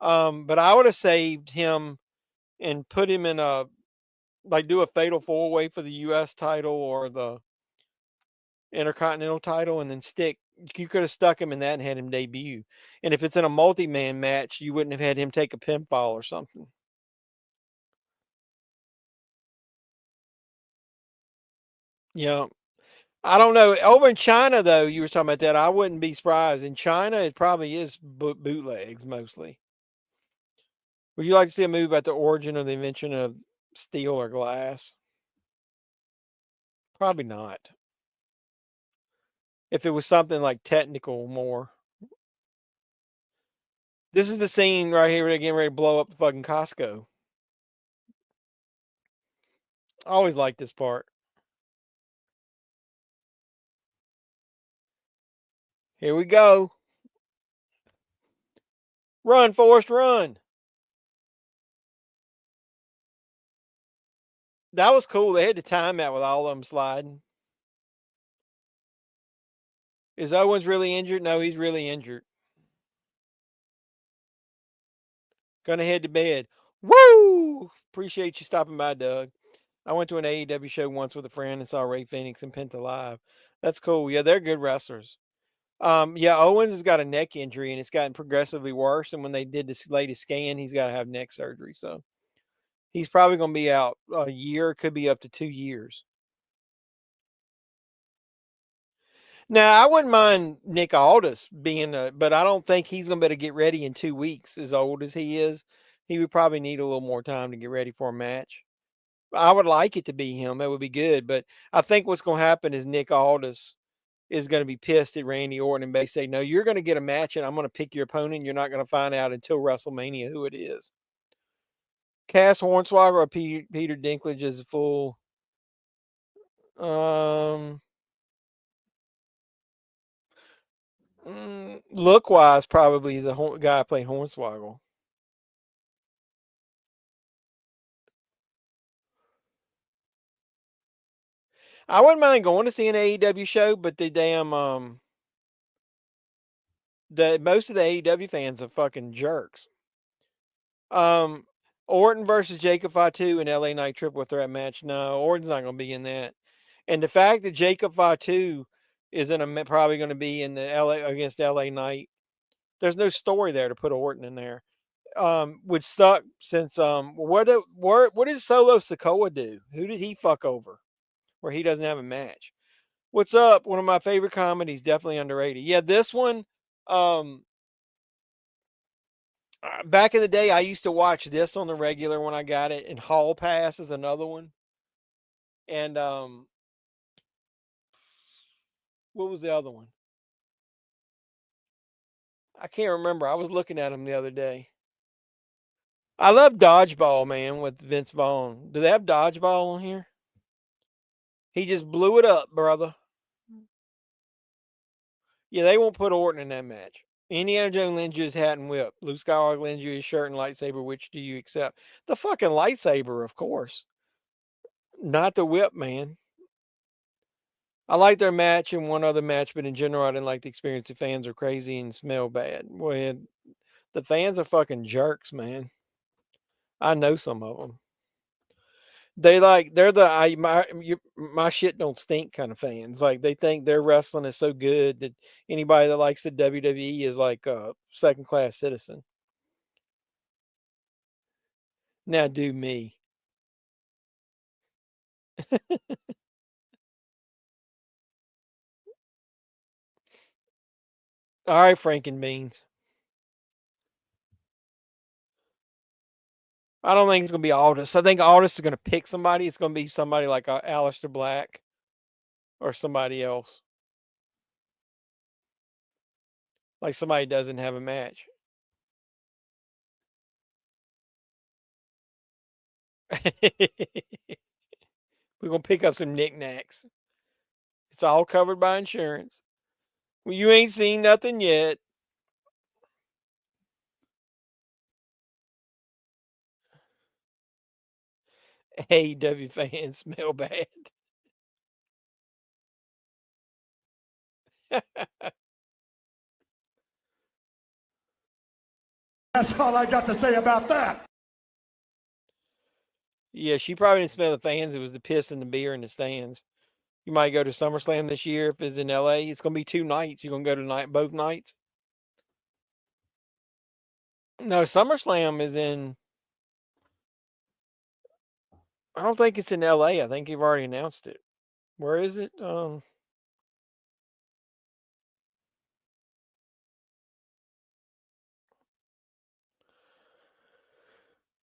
But I would have saved him and put him in do a fatal 4-way for the US title or the Intercontinental title, and then you could have stuck him in that and had him debut. And if it's in a multi-man match, you wouldn't have had him take a pinfall or something. Yeah. I don't know. Over in China, though, you were talking about that. I wouldn't be surprised. In China, it probably is bootlegs mostly. Would you like to see a movie about the origin of the invention of steel or glass? Probably not. if it was something like technical more. This is the scene right here where they're getting ready to blow up the fucking Costco. I always like this part. Here we go. Run, Forrest, run. That was cool. They had to time that with all of them sliding. Is Owens really injured? No, he's really injured. Gonna head to bed. Woo! Appreciate you stopping by, Doug. I went to an AEW show once with a friend and saw Ray Phoenix and Penta live. That's cool. Yeah, they're good wrestlers. Yeah, Owens has got a neck injury and it's gotten progressively worse. And when they did this latest scan, he's got to have neck surgery. So he's probably going to be out a year, could be up to 2 years. Now, I wouldn't mind Nick Aldis being, but I don't think he's going to be able to get ready in 2 weeks. As old as he is, he would probably need a little more time to get ready for a match. I would like it to be him. That would be good. But I think what's going to happen is Nick Aldis is going to be pissed at Randy Orton and basically say, no, you're going to get a match and I'm going to pick your opponent. You're not going to find out until WrestleMania who it is. Cass Hornswoggle or Peter Dinklage is full. Look wise, probably the guy playing Hornswoggle. I wouldn't mind going to see an AEW show, but the damn most of the AEW fans are fucking jerks. Orton versus Jacob Fatu in LA Knight triple threat match. No, Orton's not going to be in that. And the fact that Jacob Fatu is probably going to be in the LA against LA Knight, there's no story there to put Orton in there. Would suck since what does Solo Sikoa do? Who did he fuck over where he doesn't have a match? What's up? One of my favorite comedies, definitely underrated. Yeah, this one. Back in the day, I used to watch this on the regular when I got it, and Hall Pass is another one. And what was the other one? I can't remember. I was looking at them the other day. I love Dodgeball, man, with Vince Vaughn. Do they have Dodgeball on here? He just blew it up, brother. Yeah, they won't put Orton in that match. Indiana Jones lends you his hat and whip. Luke Skywalker lends you his shirt and lightsaber. Which do you accept? The fucking lightsaber, of course. Not the whip, man. I like their match and one other match, but in general, I didn't like the experience. The fans are crazy and smell bad. Well, the fans are fucking jerks, man. I know some of them. They're my shit don't stink kind of fans. Like they think their wrestling is so good that anybody that likes the WWE is like a second class citizen. Now do me. All right, Frankenbeans. I don't think it's going to be Aldis. I think Aldis is going to pick somebody. It's going to be somebody like Aleister Black or somebody else. Like somebody doesn't have a match. We're going to pick up some knickknacks. It's all covered by insurance. Well, you ain't seen nothing yet. AEW fans smell bad. That's all I got to say about that. Yeah, she probably didn't smell the fans. It was the piss and the beer in the stands. You might go to SummerSlam this year if it's in LA. It's going to be 2 nights. You're going to go to both nights? No, SummerSlam is in. I don't think it's in LA. I think you've already announced it. Where is it?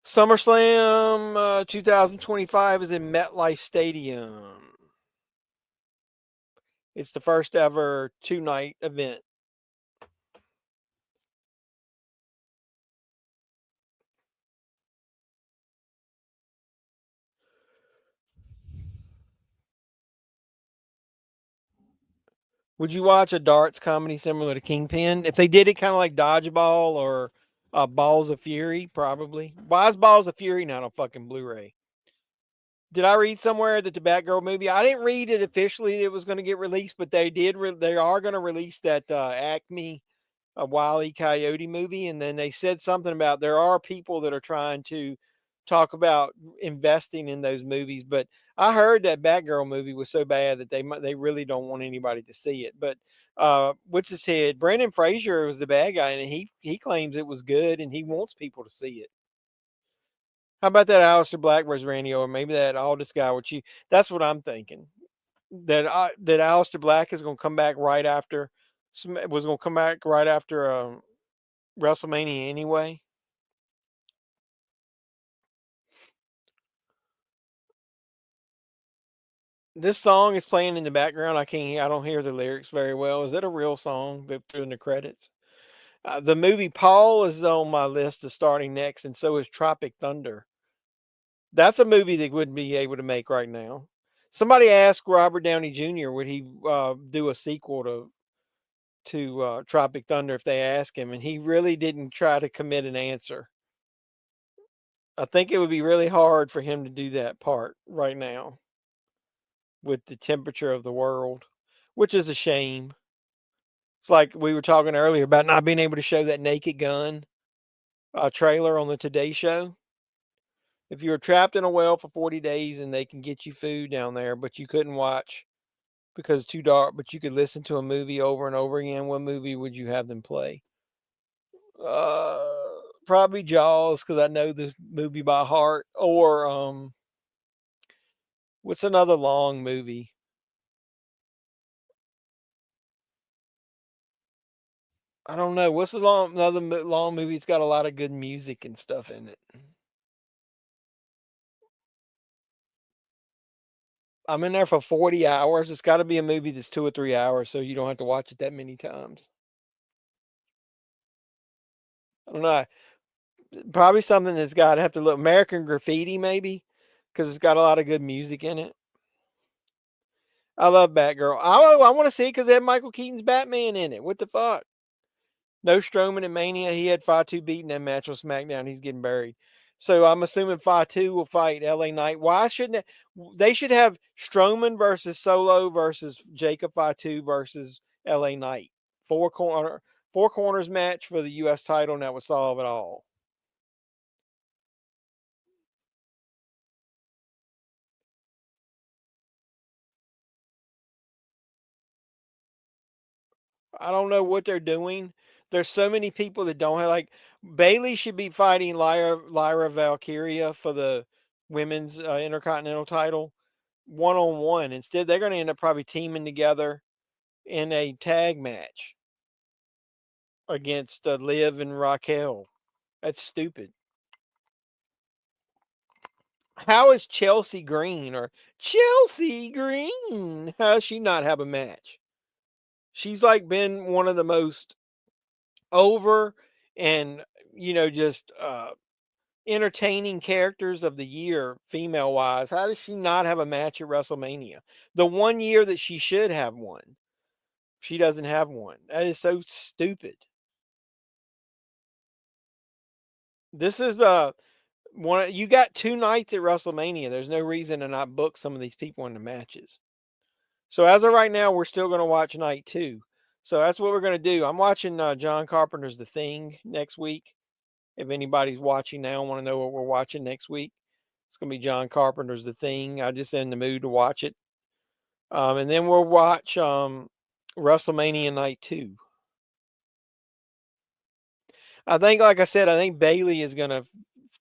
SummerSlam 2025 is in MetLife Stadium. It's the first ever 2-night event. Would you watch a darts comedy similar to Kingpin? If they did it kind of like Dodgeball or Balls of Fury, probably. Why is Balls of Fury not on fucking Blu-ray? Did I read somewhere that the Batgirl movie? I didn't read it officially. It was going to get released, but they did. They are going to release that Acme Wile E. Coyote movie, and then they said something about there are people that are trying to talk about investing in those movies. But I heard that Batgirl movie was so bad that they really don't want anybody to see it. But what's his head? Brendan Fraser was the bad guy, and he claims it was good, and he wants people to see it. How about that Aleister Black versus Randy Orton? Maybe that Aldous guy with you. That's what I'm thinking. That Aleister Black is going to come back right after WrestleMania anyway. This song is playing in the background. I don't hear the lyrics very well. Is that a real song that put in the credits? The movie Paul is on my list of starting next, and so is Tropic Thunder. That's a movie they wouldn't be able to make right now. Somebody asked Robert Downey Jr. would he do a sequel to Tropic Thunder if they asked him, and he really didn't try to commit an answer. I think it would be really hard for him to do that part right now with the temperature of the world, which is a shame. It's like we were talking earlier about not being able to show that Naked Gun trailer on the Today Show. If you were trapped in a well for 40 days and they can get you food down there, but you couldn't watch because it's too dark, but you could listen to a movie over and over again, what movie would you have them play? Probably Jaws, because I know the movie by heart. Or what's another long movie? I don't know. What's another long movie? It's got a lot of good music and stuff in it. I'm in there for 40 hours. It's got to be a movie that's 2 or 3 hours, so you don't have to watch it that many times. I don't know. Probably something that's got to have to look American Graffiti, maybe, because it's got a lot of good music in it. I love Batgirl. I want to see it because they had Michael Keaton's Batman in it. What the fuck? No Strowman and Mania. He had Fatu beating that match on SmackDown. He's getting buried. So I'm assuming Fatu will fight LA Knight. Why shouldn't they should have Strowman versus Solo versus Jacob Fatu versus LA Knight. Four corners match for the US title, and that would solve it all. I don't know what they're doing. There's so many people that don't have like Bailey should be fighting Lyra Valkyria for the women's intercontinental title 1-on-1. Instead, they're going to end up probably teaming together in a tag match against Liv and Raquel. That's stupid. How is Chelsea Green or Chelsea Green? How does she not have a match? She's like been one of the most over and just entertaining characters of the year, female wise. How does she not have a match at WrestleMania? The one year that she should have one, she doesn't have one. That is so stupid. This is one. You got 2 nights at WrestleMania. There's no reason to not book some of these people in the matches. So as of right now, we're still going to watch night 2. So that's what we're going to do. I'm watching John Carpenter's The Thing next week. If anybody's watching now, want to know what we're watching next week, it's going to be John Carpenter's The Thing. I'm just in the mood to watch it. And then we'll watch WrestleMania Night 2. I think, like I said, I think Bailey is going to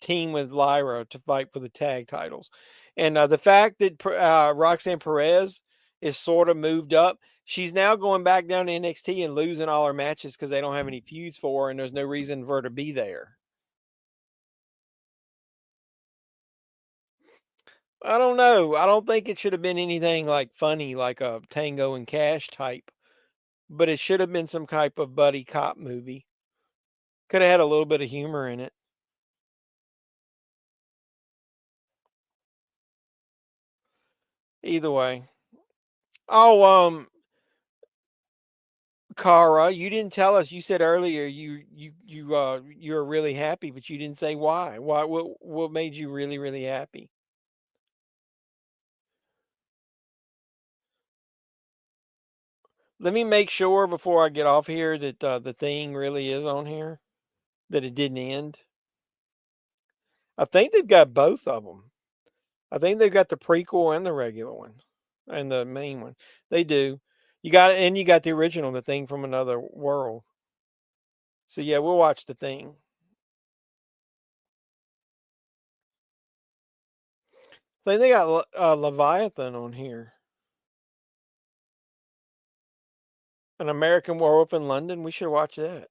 team with Lyra to fight for the tag titles. And the fact that Roxanne Perez is sort of moved up, she's now going back down to NXT and losing all her matches because they don't have any feuds for her, and there's no reason for her to be there. I don't know. I don't think it should have been anything like funny, like a Tango and Cash type, but it should have been some type of buddy cop movie. Could have had a little bit of humor in it. Either way. Oh, Cara, you didn't tell us. You said earlier you were really happy, but you didn't say why. Why? What made you really really happy? Let me make sure before I get off here that the thing really is on here, that it didn't end. I think they've got both of them. I think they've got the prequel and the regular one, and the main one. They do. You got the original, the thing from another world. So yeah, we'll watch the thing. I think they got Leviathan on here. An American Werewolf in London. We should watch that.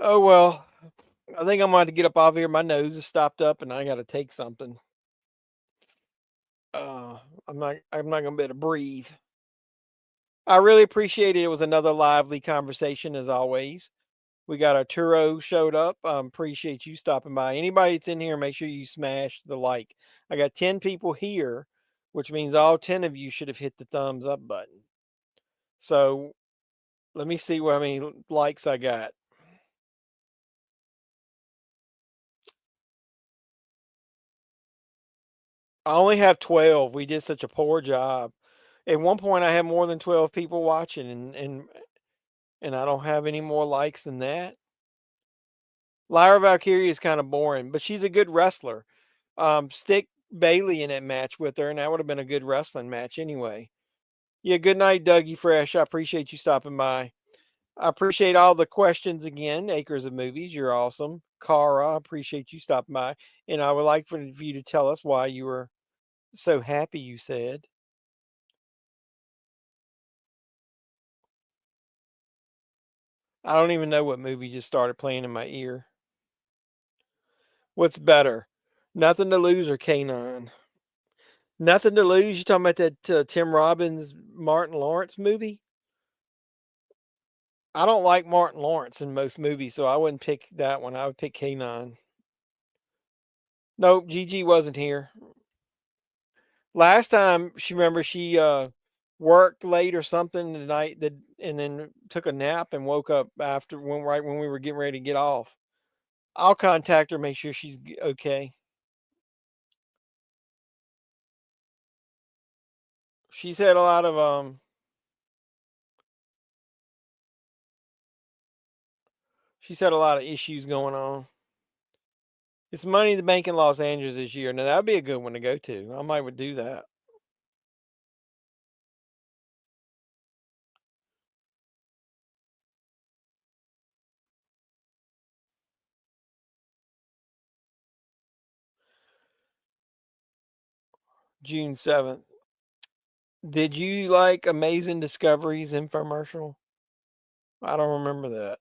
Oh well, I think I'm going to get up off here. My nose is stopped up, and I got to take something. Uh, I'm not going to be able to breathe. I really appreciate it. It was another lively conversation as always. We got Arturo showed up. Appreciate you stopping by. Anybody that's in here, make sure you smash the like. I got 10 people here, which means all 10 of you should have hit the thumbs up button. So let me see how many likes I got. I only have 12. We did such a poor job. At one point, I had more than 12 people watching, and I don't have any more likes than that. Lyra Valkyrie is kind of boring, but she's a good wrestler. Stick Bailey in that match with her, and that would have been a good wrestling match anyway. Yeah, good night, Dougie Fresh. I appreciate you stopping by. I appreciate all the questions again. Acres of Movies, you're awesome. Cara, I appreciate you stopping by. And I would like for you to tell us why you were so happy, you said. I don't even know what movie just started playing in my ear. What's better? Nothing to Lose or K9? Nothing to Lose? You talking about that Tim Robbins, Martin Lawrence movie? I don't like Martin Lawrence in most movies, so I wouldn't pick that one. I would pick K9. Nope, Gigi wasn't here. Last time she worked late or something the night that, and then took a nap and woke up after right when we were getting ready to get off. I'll contact her, make sure she's okay. She's had a lot of she's had a lot of issues going on. It's Money in the Bank in Los Angeles this year. Now that'd be a good one to go to. I might would do that. June 7th. Did you like Amazing Discoveries infomercial? I don't remember that.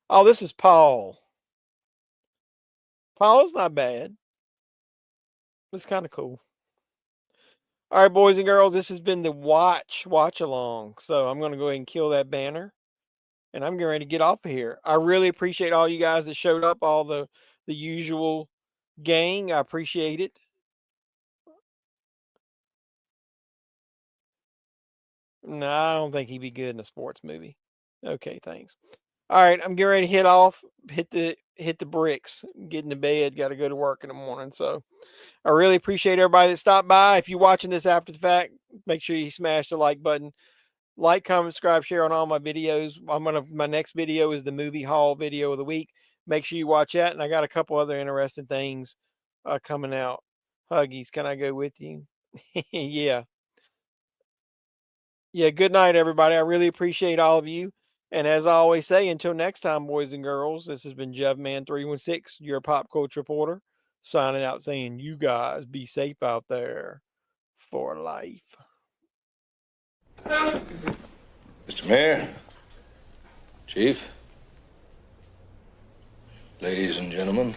Oh, this is Paul. Paul's not bad. It's kind of cool. All right, boys and girls, this has been the watch along. So I'm going to go ahead and kill that banner, and I'm getting ready to get off of here. I really appreciate all you guys that showed up, all the usual gang. I appreciate it. No, I don't think he'd be good in a sports movie. Okay, thanks. All right, I'm getting ready to hit off, hit the bricks, get into bed, got to go to work in the morning. So I really appreciate everybody that stopped by. If you're watching this after the fact, make sure you smash the like button. Like, comment, subscribe, share on all my videos. My next video is the movie haul video of the week. Make sure you watch that. And I got a couple other interesting things coming out. Huggies, can I go with you? Yeah. Yeah, good night, everybody. I really appreciate all of you. And as I always say, until next time, boys and girls, this has been JEFFMAN316, your pop culture reporter, signing out saying, you guys be safe out there for life. Mr. Mayor, Chief, Ladies and gentlemen,